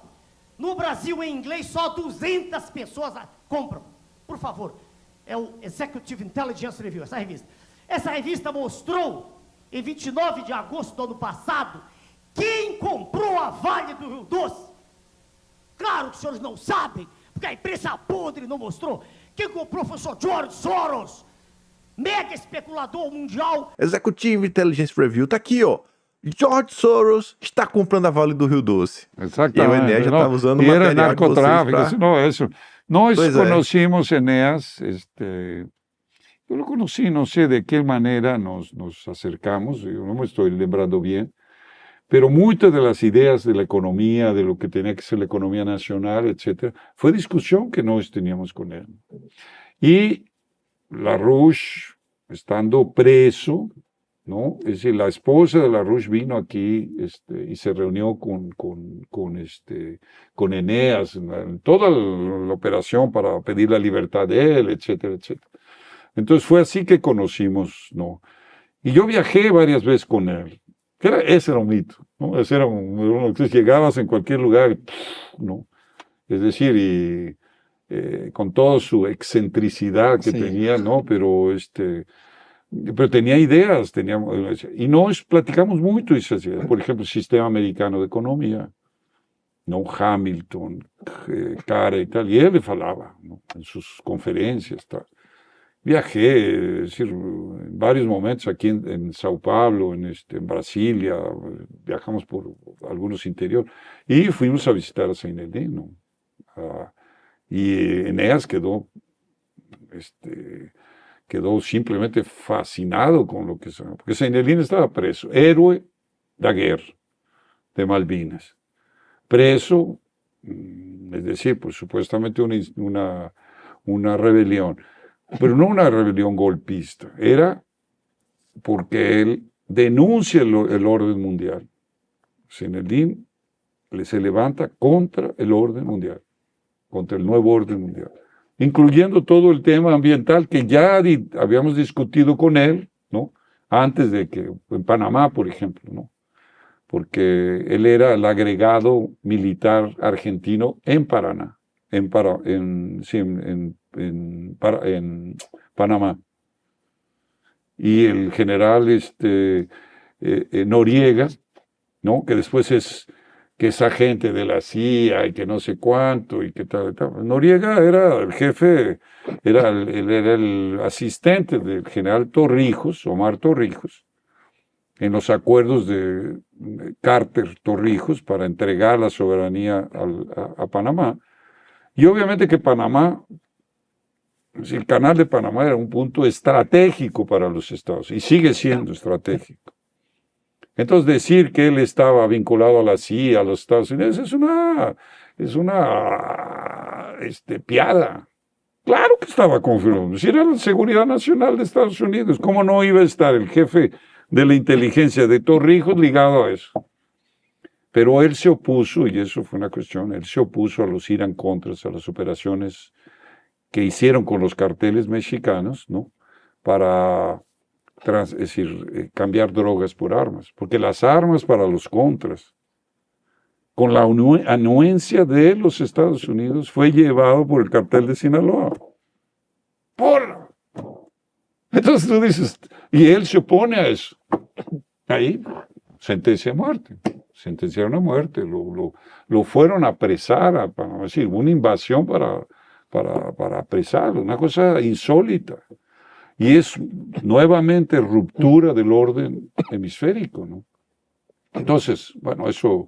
No Brasil, em inglês, só 200 pessoas compram. Por favor, é o Executive Intelligence Review, essa revista. Essa revista mostrou, em 29 de agosto do ano passado, quem comprou a Vale do Rio Doce. Claro que os senhores não sabem, porque a imprensa podre não mostrou. Quem comprou foi o senhor George Soros, mega especulador mundial. Executive Intelligence Review, tá aqui, ó. George Soros está comprando a Vale do Rio Doce. Exactamente. E o Enéas já estava usando o material era narcotráfico. De no, eso. Nós conocimos Enéas, yo lo conocí, no sé de qué manera nos acercamos, yo no me estoy lembrando bien, pero muchas de las ideas de la economía, de lo que tenía que ser la economía nacional, etcétera, fue discusión que nos teníamos con él. Y LaRouche, estando preso, ¿no? Es decir, la esposa de LaRouche vino aquí y se reunió con Enéas en toda la operación para pedir la libertad de él, etcétera, etcétera. Entonces fue así que conocimos, ¿no? Y yo viajé varias veces con él. Ese era un mito, ¿no? Ese era entonces llegabas en cualquier lugar, ¿no? Es decir, con toda su excentricidad que tenía, ¿no? Pero pero tenía ideas, y nós platicamos muito essas ideias. Por exemplo, o Sistema Americano de Economia, não Hamilton, cara e tal, e ele falava, não, em suas conferências, tal. Viajé, es decir, en varios momentos aquí en Sao Paulo, en Brasilia, viajamos por algunos interiores y fuimos a visitar a Zaineldin, ¿no? Y Eneas quedó simplemente fascinado con lo que son, porque Zaineldin estaba preso, héroe da guerra de Malvinas, preso, es decir, pues supuestamente una rebelión. Pero no una rebelión golpista, era porque él denuncia el orden mundial. Zaineldin se levanta contra el orden mundial, contra el nuevo orden mundial, incluyendo todo el tema ambiental que ya habíamos discutido con él, ¿no? Antes de que, en Panamá, por ejemplo, ¿no? Porque él era el agregado militar argentino en Paraná, en Panamá. Y el general Noriega, ¿no? Que después es agente de la CIA y que no sé cuánto y que tal. Noriega era el jefe, era el asistente del general Torrijos, Omar Torrijos, en los acuerdos de Carter-Torrijos para entregar la soberanía a Panamá. Y obviamente que Panamá, el canal de Panamá era un punto estratégico para los Estados, y sigue siendo estratégico. Entonces decir que él estaba vinculado a la CIA, a los Estados Unidos, es una piada. Claro que estaba confirmado. Si era la seguridad nacional de Estados Unidos, ¿cómo no iba a estar el jefe de la inteligencia de Torrijos ligado a eso? Pero él se opuso, y eso fue una cuestión, él se opuso a los Irán Contras, a las operaciones que hicieron con los carteles mexicanos, ¿no? Para, es decir, cambiar drogas por armas. Porque las armas para los Contras, con la anuencia de los Estados Unidos, fue llevado por el cartel de Sinaloa. ¡Porra! Entonces tú dices, y él se opone a eso. Ahí, sentencia a muerte. Sentenciaron a muerte, lo fueron a apresar, es decir, una invasión para apresarlo, una cosa insólita. Y es nuevamente ruptura del orden hemisférico, ¿no? Entonces, bueno, eso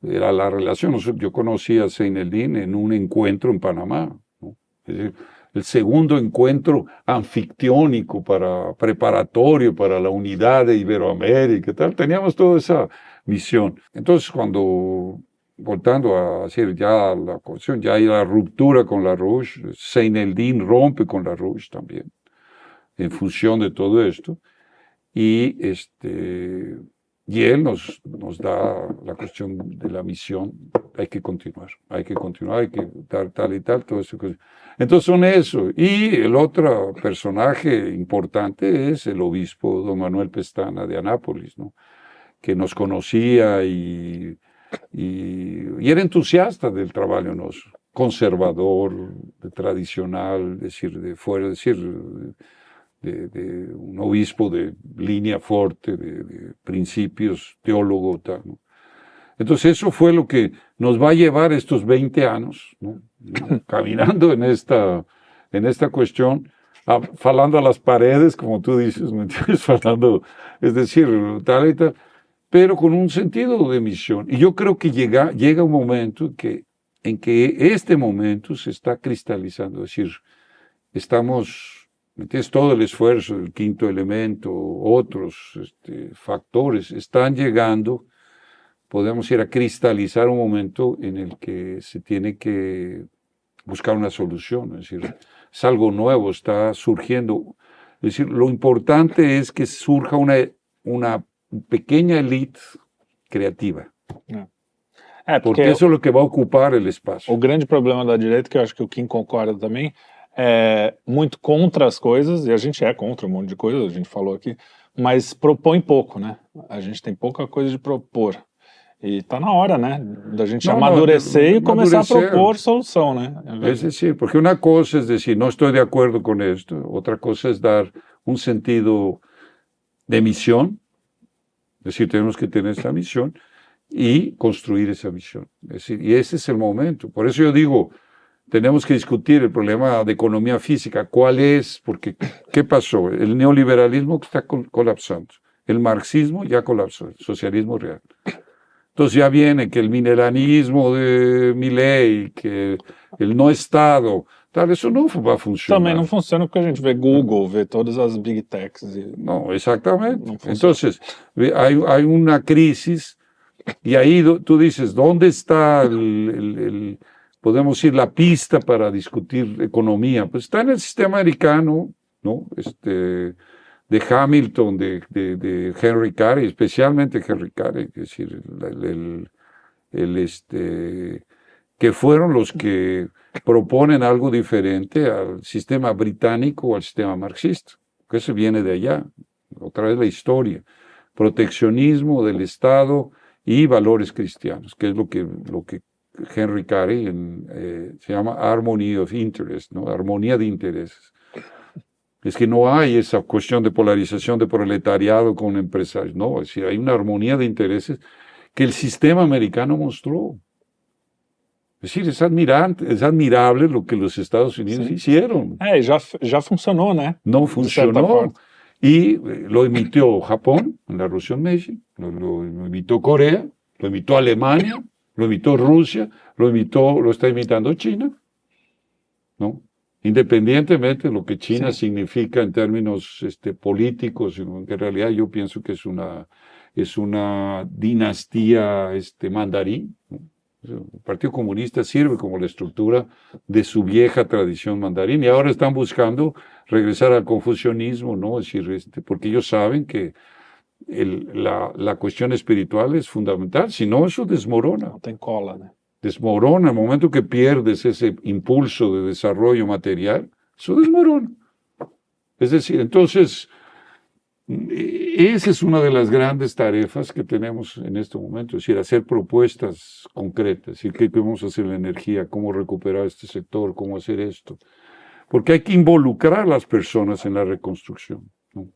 era la relación. Yo conocí a Zaineldin en un encuentro en Panamá, ¿no? Es decir, el segundo encuentro anfictiónico preparatorio para la unidad de Iberoamérica y tal. Teníamos toda esa visión. Entonces, voltando a decir ya la cuestión, ya hay la ruptura con LaRouche, Zaineldin rompe con LaRouche también, en función de todo esto, y él nos da la cuestión de la misión, hay que continuar, hay que dar tal y tal, todo eso. Entonces son eso. Y el otro personaje importante es el obispo don Manuel Pestana de Anápolis, ¿no? Que nos conocía y era entusiasta del trabajo nuestro, conservador, tradicional, de un obispo de línea fuerte, de principios, teólogo, tal, ¿no? Entonces eso fue lo que nos va a llevar estos 20 años, ¿no? Caminando en esta cuestión, falando a las paredes, como tú dices, ¿me entiendes? Falando, es decir, tal y tal, pero con un sentido de misión. Y yo creo que llega un momento en que este momento se está cristalizando, es decir, estamos, ¿me entiendes? Todo el esfuerzo del quinto elemento, otros factores, están llegando, podemos ir a cristalizar un momento en el que se tiene que buscar una solución, es decir, es algo nuevo, está surgiendo. Es decir, lo importante es que surja una pequeña élite creativa. Porque isso é o que vai ocupar o espaço. O grande problema da direita, que eu acho que o Kim concorda também, é muito contra as coisas, e a gente é contra um monte de coisa, a gente falou aqui, mas propõe pouco, né? A gente tem pouca coisa de propor. E tá na hora, né, da gente amadurecer e começar a propor solução, né? Es decir, porque una cosa es decir, no estoy de acuerdo con esto, otra cosa es dar un sentido de misión, es decir, tenemos que tener esa misión y construir esa misión. Es decir, y ese es el momento. Por eso yo digo, tenemos que discutir el problema de economía física. ¿Cuál es? Porque, ¿qué pasó? El neoliberalismo está colapsando. El marxismo ya colapsó, el socialismo real. Entonces ya viene que el milenarismo de Milei, que el no Estado, tal, eso no va a funcionar. Também não funciona porque a gente vê Google, vê todas as big techs. No, exactamente. No funciona. Entonces, hay una crisis y ahí tú dices, ¿dónde está podemos decir, la pista para discutir economía? Pues está en el sistema americano, ¿no? De Hamilton, de Henry Carey, especialmente Henry Carey, es decir, que fueron los que proponen algo diferente al sistema británico o al sistema marxista, que eso viene de allá, otra vez la historia, proteccionismo del Estado y valores cristianos, que es lo que Henry Carey se llama Harmony of Interest, ¿no? Armonía de intereses. Es que no hay esa cuestión de polarización de proletariado con empresarios, no, es decir, hay una armonía de intereses que el sistema americano mostró. Es decir, es admirable lo que los Estados Unidos hicieron. Já funcionou, né? No funcionó. Y lo imitó Japón en la Revolución Meiji, lo imitó Corea, lo imitó Alemania, lo imitó Rusia, lo está imitando China, ¿no? Independientemente de lo que China significa en términos políticos, en realidad yo pienso que es una dinastía mandarín, ¿no? El Partido Comunista sirve como la estructura de su vieja tradición mandarín y ahora están buscando regresar al confucianismo, ¿no? Es decir, porque ellos saben que la cuestión espiritual es fundamental, si no, eso desmorona. Não tem cola, né? Desmorona, el momento que pierdes ese impulso de desarrollo material, eso desmorona. Es decir, entonces, esa es una de las grandes tareas que tenemos en este momento, es decir, hacer propuestas concretas, es decir, qué vamos a hacer en la energía, cómo recuperar este sector, cómo hacer esto, porque hay que involucrar a las personas en la reconstrucción, ¿no?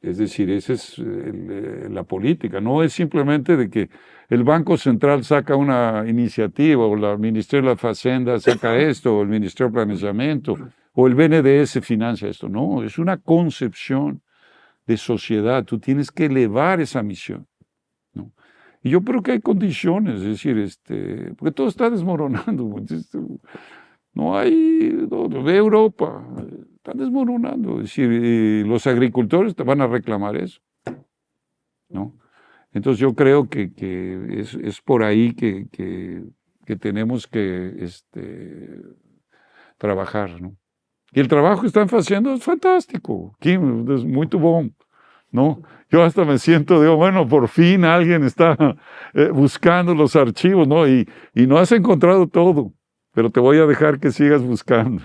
Es decir, esa es la política, no es simplemente de que el Banco Central saca una iniciativa, o el Ministerio de la Hacienda saca esto, o el Ministerio de Planeamiento, o el BNDES financia esto, no, es una concepción de sociedad, tú tienes que elevar esa misión, ¿no? Y yo creo que hay condiciones, es decir, porque todo está desmoronando, no hay, ve Europa, está desmoronando, es decir, los agricultores te van a reclamar eso, ¿no? Entonces yo creo que es por ahí que tenemos que trabajar, ¿no? Y el trabajo que están haciendo es fantástico, Kim, es muy bom, ¿no? Yo hasta me siento, digo, bueno, por fin alguien está buscando los archivos, ¿no? Y no has encontrado todo, pero te voy a dejar que sigas buscando,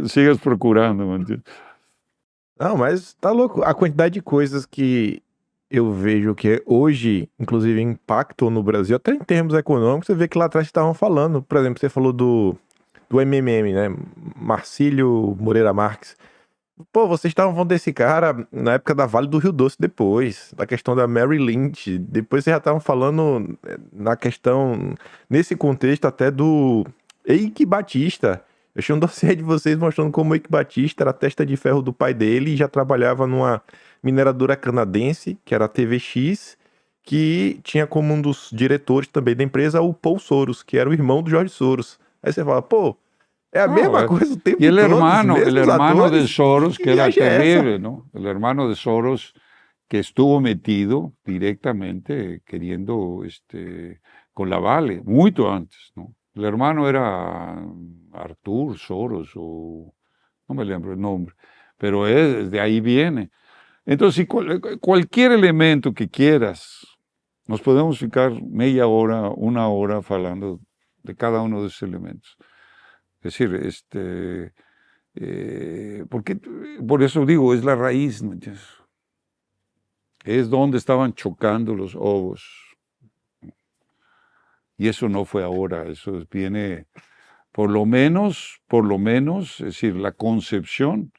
sigas procurando, ¿me entiendes? Não, mas tá louco. A quantidade de coisas que eu vejo que hoje, inclusive, impactam no Brasil, até em termos econômicos, você vê que lá atrás estavam falando. Por exemplo, você falou do MMM, né? Marcílio Moreira Marques. Pô, vocês estavam falando desse cara na época da Vale do Rio Doce depois, da questão da Mary Lynch. Depois vocês já estavam falando na questão, nesse contexto até do Eike Batista. Eu achei um dossiê de vocês mostrando como o Eike Batista era a testa de ferro do pai dele e já trabalhava numa mineradora canadense, que era a TVX, que tinha como um dos diretores também da empresa o Paul Soros, que era o irmão do George Soros. Aí você fala, pô, é a mesma coisa o tempo todo. Y el hermano atores. de Soros, que era viaje é terrible, ¿no? El hermano de Soros que estuvo metido directamente queriendo con la Vale, mucho antes, ¿no? El hermano era Artur Soros, o no me lembro el nombre, pero de ahí viene. Entonces, cualquier elemento que quieras, nos podemos ficar media hora, una hora hablando de cada uno de esos elementos. Es decir, porque, por eso digo, es la raíz, ¿me entiendes? Es donde estaban chocando los ovos. Y eso no fue ahora, eso viene, por lo menos, es decir, la concepción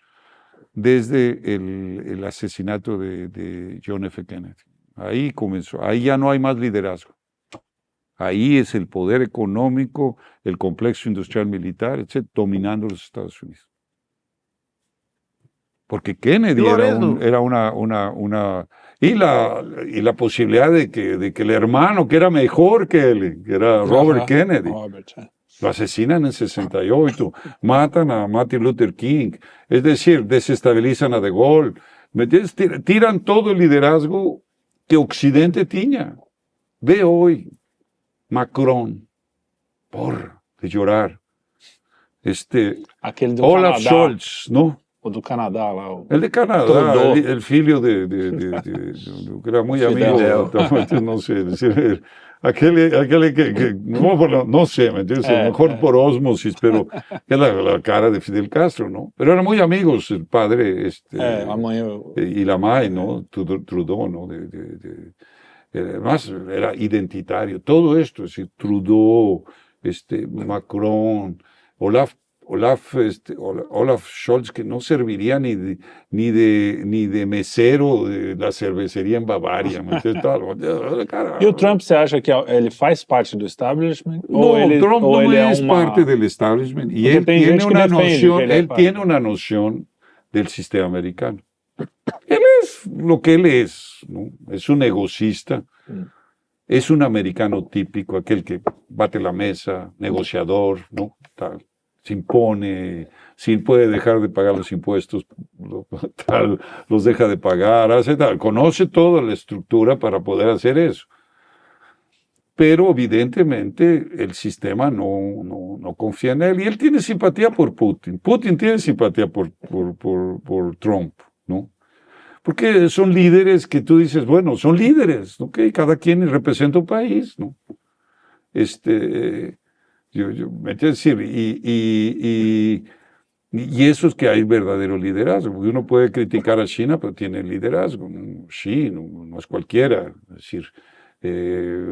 desde el asesinato de John F. Kennedy. Ahí comenzó, ahí ya no hay más liderazgo. Ahí es el poder económico, el complejo industrial militar, etc., dominando los Estados Unidos. Porque Kennedy era una y la posibilidad de que el hermano, que era mejor que él, que era Robert Kennedy, lo asesinan en 68, matan a Martin Luther King, es decir, desestabilizan a De Gaulle, ¿me entiendes? Tiran todo el liderazgo que Occidente tenía. Ve hoy Macron, por de llorar, Aquele do Olaf Canadá, Scholz, ¿no? o do Canadá lá. El de Canadá, Trudeau. el filho que era muy amigo, no sé, decir, aquel que no sé, ¿me entiendes? A lo mejor por ósmosis, pero es la cara de Fidel Castro, ¿no? Pero eran muy amigos el padre y la madre, ¿no? Trudeau, ¿no? Además, era identitario. Todo esto, es decir, Trudeau, Macron, Olaf Scholz, que no serviría ni de mesero de la cervecería en Bavaria. E o Trump, você acha que ele faz parte do establishment? No, Trump no es uma... parte del establishment. Y Porque él tem tiene gente que una defende noción, que ele é él parte. tiene una noción del sistema americano. Él es lo que él es, ¿no? Es un negocista. Es un americano típico, aquel que bate la mesa, negociador, ¿no? Tal. Se impone, si puede dejar de pagar los impuestos, tal, los deja de pagar, hace tal. Conoce toda la estructura para poder hacer eso. Pero evidentemente el sistema no confía en él. Y él tiene simpatía por Putin. Putin tiene simpatía por Trump, ¿no? Porque son líderes que tú dices, bueno, son líderes, ¿ok? Cada quien representa un país, ¿no? Me quiero decir, y eso es que hay verdadero liderazgo. Porque uno puede criticar a China, pero tiene liderazgo. Sí, no es cualquiera. Es decir,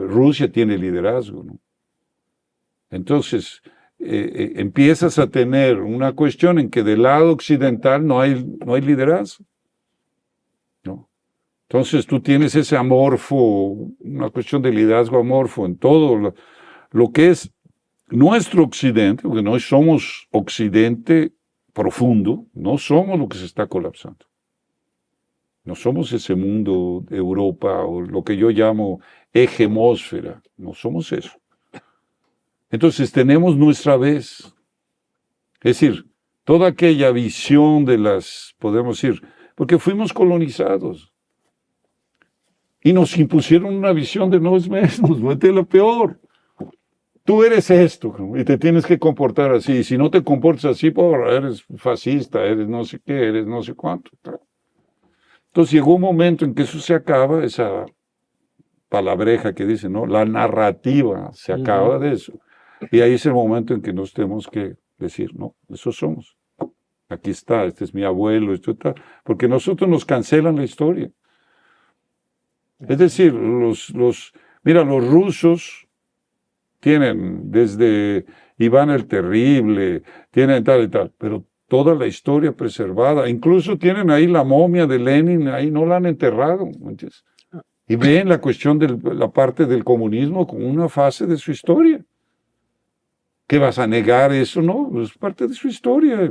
Rusia tiene liderazgo, ¿no? Entonces, empiezas a tener una cuestión en que del lado occidental no hay liderazgo, ¿no? Entonces tú tienes ese amorfo, una cuestión de liderazgo amorfo en todo lo que es nuestro occidente, porque no somos occidente profundo, no somos lo que se está colapsando. No somos ese mundo de Europa o lo que yo llamo hegemósfera, no somos eso. Entonces tenemos nuestra vez. Es decir, toda aquella visión de podemos decir, porque fuimos colonizados y nos impusieron una visión de no es menos, no es lo peor. Tú eres esto y te tienes que comportar así. Si no te comportas así, eres fascista, eres no sé qué, eres no sé cuánto. Entonces llegó un momento en que eso se acaba, esa palabreja que dice, ¿no? La narrativa se acaba de eso. Y ahí es el momento en que nos tenemos que decir, no, eso somos. Aquí está, este es mi abuelo, esto está. Porque nosotros nos cancelan la historia. Es decir, mira, los rusos tienen desde Iván el Terrible, tienen tal y tal, pero toda la historia preservada, incluso tienen ahí la momia de Lenin, ahí no la han enterrado, ¿me entiendes? Y ven la cuestión de la parte del comunismo como una fase de su historia. ¿Qué vas a negar eso? No, es parte de su historia.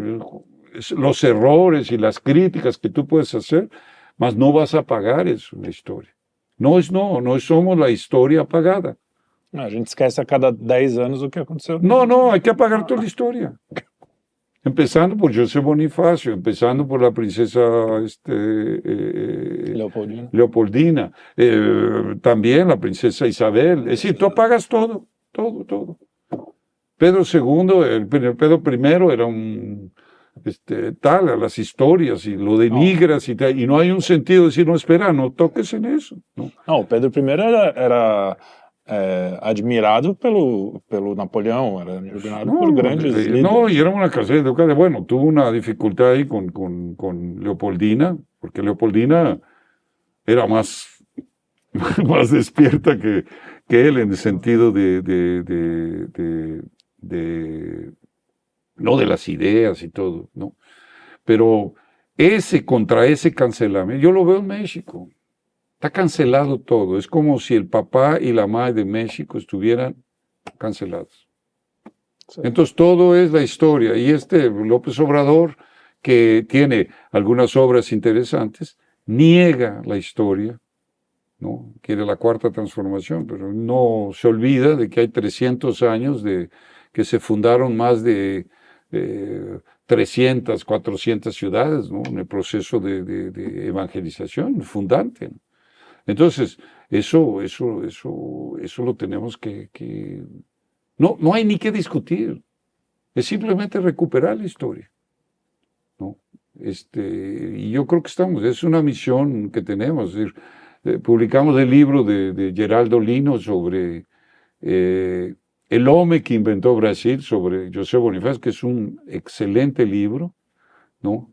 Los errores y las críticas que tú puedes hacer, mas no vas a apagar eso en la historia. No somos la historia apagada. A gente esquece a cada 10 anos o que aconteceu. No, hay que apagar toda la historia. Empezando por José Bonifacio, empezando por la princesa Leopoldina, también la princesa Isabel. Es decir, tú apagas todo. Pedro II, Pedro I era un tal a las historias y lo denigras y tal, y no hay un sentido de decir, no, espera, no toques en eso. No, Pedro I era admirado pelo Napoleão, era admirado por grandes líderes. No, y era una casa educada. Bueno, tuvo una dificultad ahí con Leopoldina, porque Leopoldina era más despierta que él en el sentido no de las ideas y todo, ¿no? Pero contra ese cancelamiento, yo lo veo en México. Está cancelado todo. Es como si el papá y la madre de México estuvieran cancelados. Sí. Entonces todo es la historia. Y López Obrador, que tiene algunas obras interesantes, niega la historia, ¿no? Quiere la cuarta transformación, pero no se olvida de que hay 300 años de que se fundaron más de 300, 400 ciudades, ¿no? En el proceso de evangelización fundante, ¿no? Entonces, eso lo tenemos que... No hay ni que discutir. Es simplemente recuperar la historia, ¿no? Y yo creo que es una misión que tenemos. Es decir, publicamos el libro de Geraldo Lino sobre el hombre que inventó Brasil, sobre José Bonifaz, que es un excelente libro, ¿no?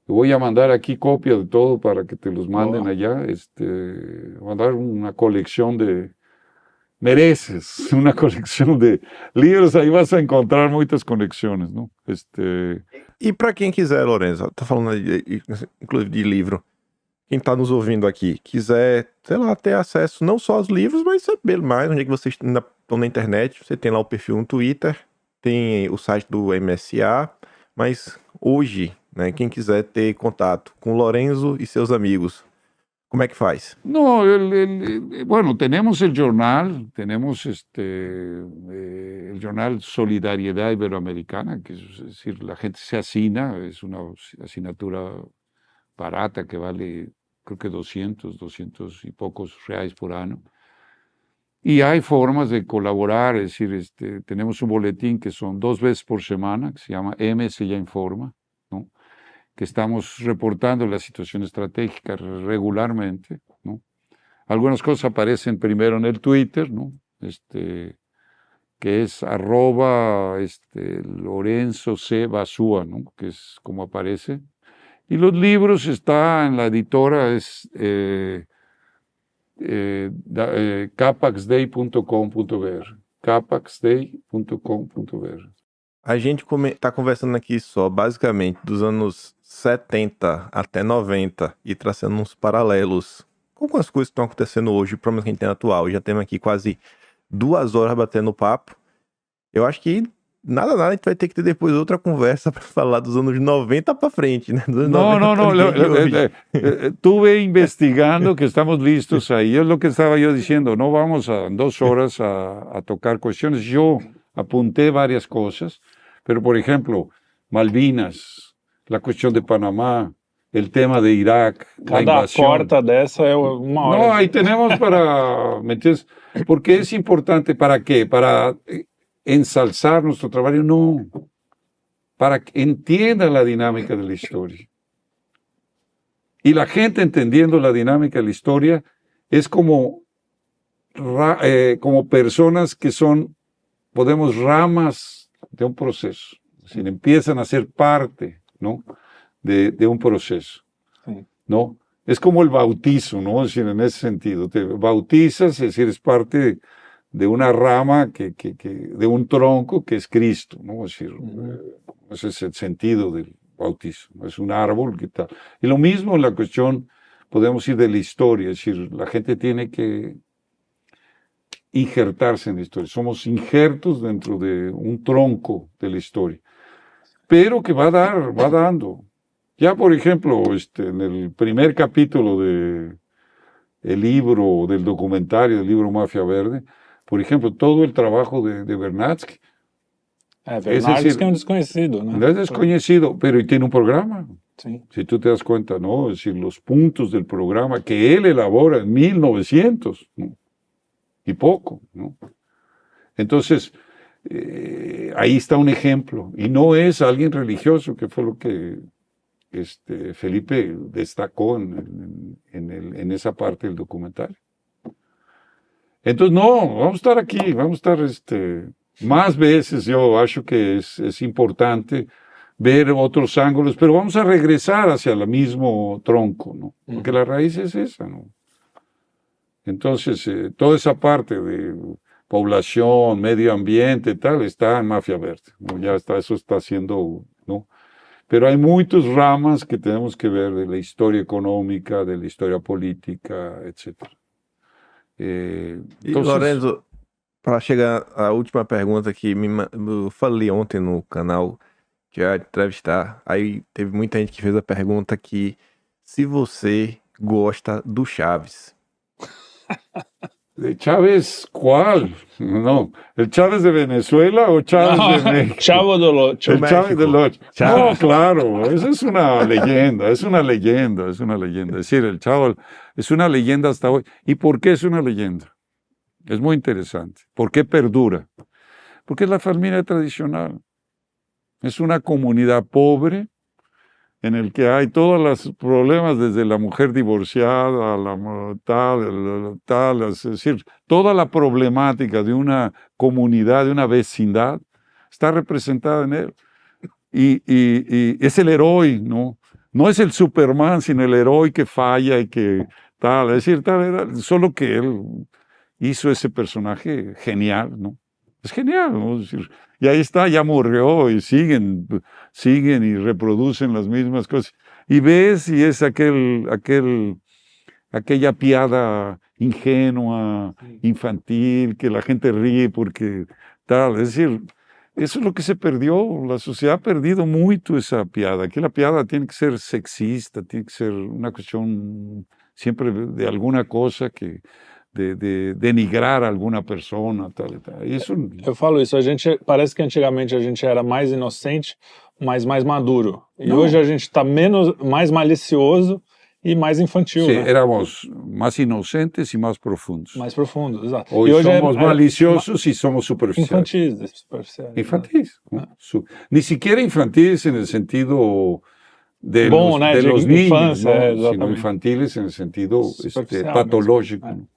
Te voy a mandar aquí copia de todo para que te los manden allá. Mandar una colección mereces una colección de livros, aí vas a encontrar muitas conexões, não? E para quem quiser, Lorenzo, tá falando inclusive de livro, quem tá nos ouvindo aqui, quiser, sei lá, ter acesso não só aos livros, mas saber mais onde é que vocês estão na internet, você tem lá o perfil no Twitter, tem o site do MSA, mas hoje, né, quem quiser ter contato com o Lorenzo e seus amigos, ¿cómo es que faz? No, bueno, tenemos el jornal, tenemos el jornal Solidaridad Iberoamericana, que es decir, la gente se asina, es una asignatura barata que vale creo que 200 y pocos reales por año. Y hay formas de colaborar, es decir, tenemos un boletín que son 2 veces por semana, que se llama MS Ya Informa, ¿no? Que estamos reportando la situación estratégica regularmente, ¿no? Algunas cosas aparecen primero en el Twitter, ¿no? Que es @Lorenzo C. Basúa, ¿no? Que es como aparece. Y los libros está en la editora, es capaxday.com.br, capaxday.com.br. A gente tá conversando aqui só, basicamente, dos anos 70 até 90 e traçando uns paralelos com as coisas que estão acontecendo hoje, o problema que a gente tem atual. Já temos aqui quase 2 horas batendo papo. Eu acho que nada, a gente vai ter que ter depois outra conversa para falar dos anos 90 para frente, né? No, estuve investigando que estamos listos ahí. Es lo que estaba yo diciendo, no vamos a 2 horas a tocar cuestiones. Yo apunté varias cosas, pero por ejemplo, Malvinas, la cuestión de Panamá, el tema de Irak, la invasión. Cada corta dessa é uma hora. No, ahí tenemos para... ¿me entiendes? Porque es importante, ¿para qué? Para ensalzar nuestro trabajo, no. Para que entiendan la dinámica de la historia. Y la gente entendiendo la dinámica de la historia es como personas que son, podemos, ramas de un proceso. Es decir, empiezan a ser parte, ¿no? de un proceso, sí. ¿No? Es como el bautizo, ¿no? Es decir, en ese sentido, te bautizas, es decir, es parte de una rama, de un tronco que es Cristo, ¿no? Es decir, ese es el sentido del bautizo, es un árbol que tal. Y lo mismo en la cuestión, podemos ir de la historia, es decir, la gente tiene que injertarse en la historia, somos injertos dentro de un tronco de la historia, pero que va dando. Ya, por ejemplo, en el primer capítulo del libro, del documentario, del libro Mafia Verde, por ejemplo, todo el trabajo de Vernadsky. Vernadsky es un desconocido, ¿no? Es desconocido, pero tiene un programa. Sí. Si tú te das cuenta, ¿no? Es decir, los puntos del programa que él elabora en 1900, ¿no? Y poco, ¿no? Entonces, ahí está un ejemplo. Y no es alguien religioso, que fue lo que Felipe destacó en esa parte del documental. Entonces, no, vamos a estar aquí, vamos a estar más veces. Yo acho que es importante ver otros ángulos, pero vamos a regresar hacia el mismo tronco, ¿no? Porque la raíz es esa, ¿no? Entonces, toda esa parte de población, medio ambiente, tal, está en Mafia Verde, ¿no? Ya está, eso está haciendo, ¿no? Pero hay muchas ramas que tenemos que ver de la historia económica, de la historia política, etc. E, Entonces, Lorenzo, para chegar à última pergunta que eu falei ontem no canal que eu ia entrevistar, aí teve muita gente que fez a pergunta que se você gosta do Chaves. ¿de Chávez cuál? No, ¿el Chávez de Venezuela o Chávez de México? Chavo del Ocho. El Chávez México. del Ocho. Chávez. No, claro, eso es una leyenda, es una leyenda, es una leyenda. Es decir, el Chavo es una leyenda hasta hoy. ¿Y por qué es una leyenda? Es muy interesante. ¿Por qué perdura? Porque es la familia tradicional. Es una comunidad pobre en el que hay todos los problemas, desde la mujer divorciada a la tal, es decir, toda la problemática de una comunidad, de una vecindad, está representada en él. Y es el héroe, ¿no? No es el Superman, sino el héroe que falla y que tal, es decir, solo que él hizo ese personaje genial, ¿no? Es genial, ¿no? Es decir, y ahí está, ya murió y siguen y reproducen las mismas cosas. Y ves, y es aquella piada ingenua, infantil, que la gente ríe porque tal. Es decir, eso es lo que se perdió. La sociedad ha perdido mucho esa piada. Aquí la piada tiene que ser sexista, tiene que ser una cuestión siempre de alguna cosa que de denigrar alguma persona, tal e tal. Isso... Eu falo isso, parece que antigamente a gente era mais inocente, mas mais maduro. E hoje a gente está mais malicioso e mais infantil. Sí, né? éramos más inocentes y más profundos. Mais profundo, exato. Hoy e hoje somos maliciosos y somos superficiales. Superficiais. Infantiles. Ni siquiera infantiles en el sentido de Bom, los, de los niños, infancia, ¿no? Sino infantiles en el sentido patológico. ¿no?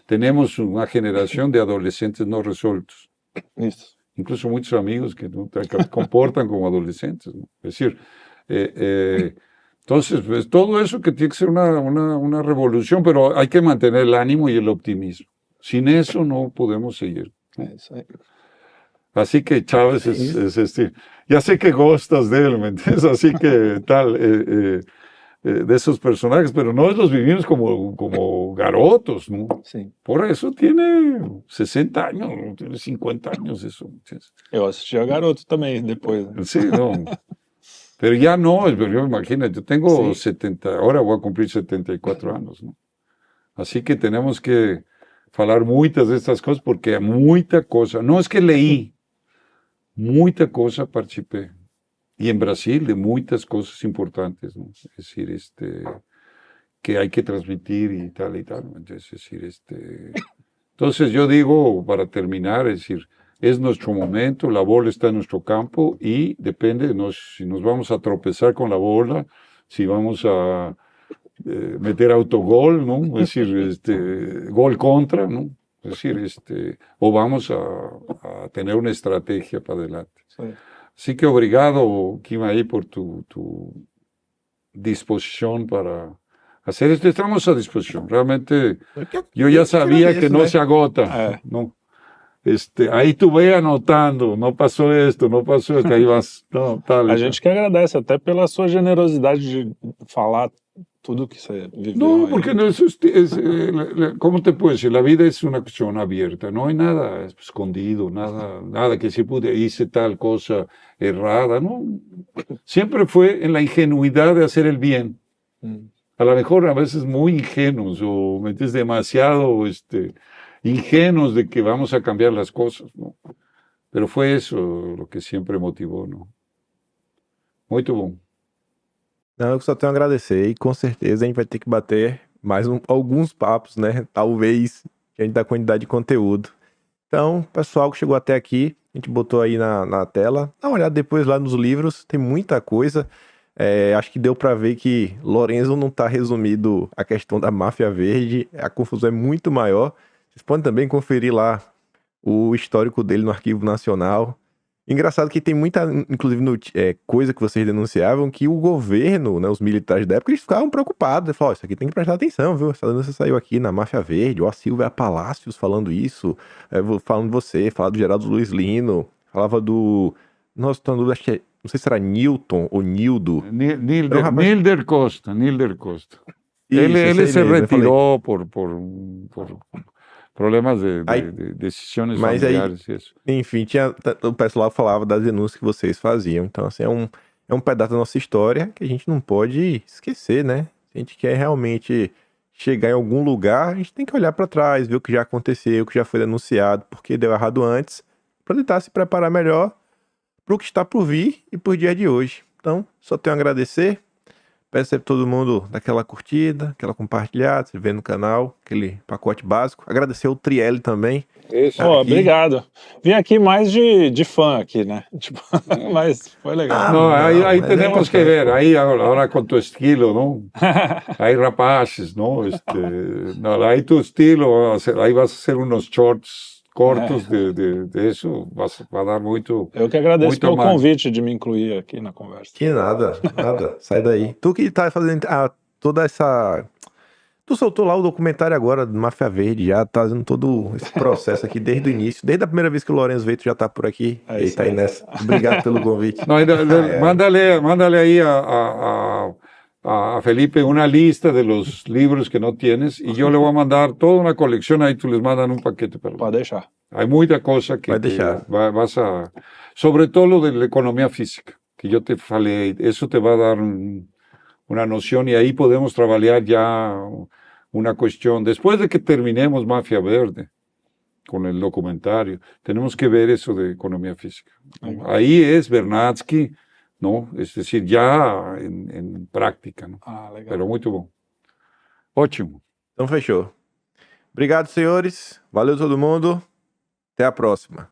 Tenemos una generación de adolescentes no resueltos. Isso. Incluso muchos amigos que no se comportan como adolescentes, ¿no? Es decir, entonces, pues, todo eso que tiene que ser una revolución, pero hay que mantener el ánimo y el optimismo. Sin eso no podemos seguir. Isso aí. Así que Chávez es este. Ya sé que gustas de él, ¿me entiendes? Así que tal, de esos personajes, pero no los vivimos como garotos, ¿no? Sim. Por eso tiene 60 años, ¿no? Tiene 50 años eso. ¿Entiendes? Eu assistia Garoto também, depois. Né? Sí, no. Pero ya no, yo imagínate, yo tengo 70, ahora voy a cumplir 74 años, ¿no? Así que tenemos que hablar muchas de estas cosas, porque mucha cosa, no es que leí, mucha cosa participé. Y en Brasil de muchas cosas importantes, ¿no? Es decir, que hay que transmitir y tal y tal. Es decir, entonces yo digo, para terminar, es decir, es nuestro momento, la bola está en nuestro campo y depende si nos vamos a tropezar con la bola, si vamos a meter autogol, ¿no? Es decir, gol contra, ¿no? Es decir, o vamos a tener una estrategia para adelante. Sí. Así que obrigado, Kim, ahí por tu disposición para hacer esto. Estamos a disposición. Realmente, yo ya sabía que no se agota, ¿no? Aí tu vai anotando, não passou esto, não passou esto, aí vas, não, tal. A gente que agradece até pela sua generosidade de falar tudo que você viveu. No, porque no, ¿cómo te puedo decir? La vida es una cuestión abierta, no hay nada escondido, nada que se pude, hice tal cosa errada, no. Siempre fue en la ingenuidad de hacer el bien. A lo mejor a veces muy ingenuos o metes demasiado ingenuos de que vamos a cambiar las cosas, ¿no? Pero fue eso lo que siempre motivou, ¿no? Muito bom. Não, eu só tenho a agradecer e com certeza a gente vai ter que bater mais alguns papos, né? Talvez que a gente dá quantidade de conteúdo. Então, pessoal que chegou até aqui, a gente botou aí na tela. Dá uma olhada depois lá nos livros, tem muita coisa. Acho que deu pra ver que Lorenzo não tá resumido a questão da máfia verde, a confusão é muito maior. Vocês podem também conferir lá o histórico dele no Arquivo Nacional. Engraçado que tem muita, inclusive, coisa que vocês denunciavam, que o governo, né, os militares da época, eles ficavam preocupados. Eles falavam, isso aqui tem que prestar atenção, viu? Essa denúncia saiu aqui na Máfia Verde, ó, a Silvia Palácios falando isso, falando de você, falava do Geraldo Luiz Lino, falava do... Nossa, tô na dúvida, acho que não sei se era Newton ou Nildo. Era um rapaz- Nilder Costa, Nilder Costa. Isso, Ele esse se aí mesmo, eu falei. retirou por problemas Aí- de decisões mas aí- familiares e isso. Enfim, o pessoal falava das denúncias que vocês faziam. Então, assim, é um pedaço da nossa história que a gente não pode esquecer, né? Se a gente quer realmente chegar em algum lugar, a gente tem que olhar para trás, ver o que já aconteceu, o que já foi denunciado, porque deu errado antes, para tentar se preparar melhor para o que está por vir e por dia de hoje. Então, só tenho a agradecer. Peço sempre todo mundo daquela curtida, aquela compartilhada, se inscrever no canal, aquele pacote básico. Agradecer o Trielli também. Isso. Pô, Aqui. obrigado. Vim aqui mais de fã aqui, né? Tipo, mas foi legal. No, ahí mas é tenemos que importante. ver, ahí ahora con tu estilo, ¿no? Hay rapaces, ¿no? No, ahí tu estilo, ahí vas a hacer unos shorts cortos de eso, va a dar muito. Eu que agradeço Muito pelo mais. convite de me incluir aqui na conversa. Que nada, nada. Sai daí. Tu que tá fazendo toda essa... Tu soltou lá o documentário agora do Máfia Verde, já tá fazendo todo esse processo aqui desde o início. Desde a primeira vez que o Lourenço veio, tu já tá por aqui. É E isso tá aí aí. nessa. Obrigado pelo convite. No, mándale ahí a Felipe una lista de los libros que no tienes y yo le voy a mandar toda una colección, ahí tú les mandan un paquete para Pode deixar. Hay mucha cosa que Vai deixar. vas a... Sobre todo lo de la economía física, que yo te falei, eso te va a dar una noción y ahí podemos trabajar ya una cuestión. Después de que terminemos Mafia Verde con el documentario, tenemos que ver eso de economía física. Ahí es Vernadsky, ¿no? Es decir, ya en práctica, ¿no? Ah, legal. Pero muito bom. Ótimo. Então fechou. Obrigado, senhores. Valeu todo mundo. Até a próxima.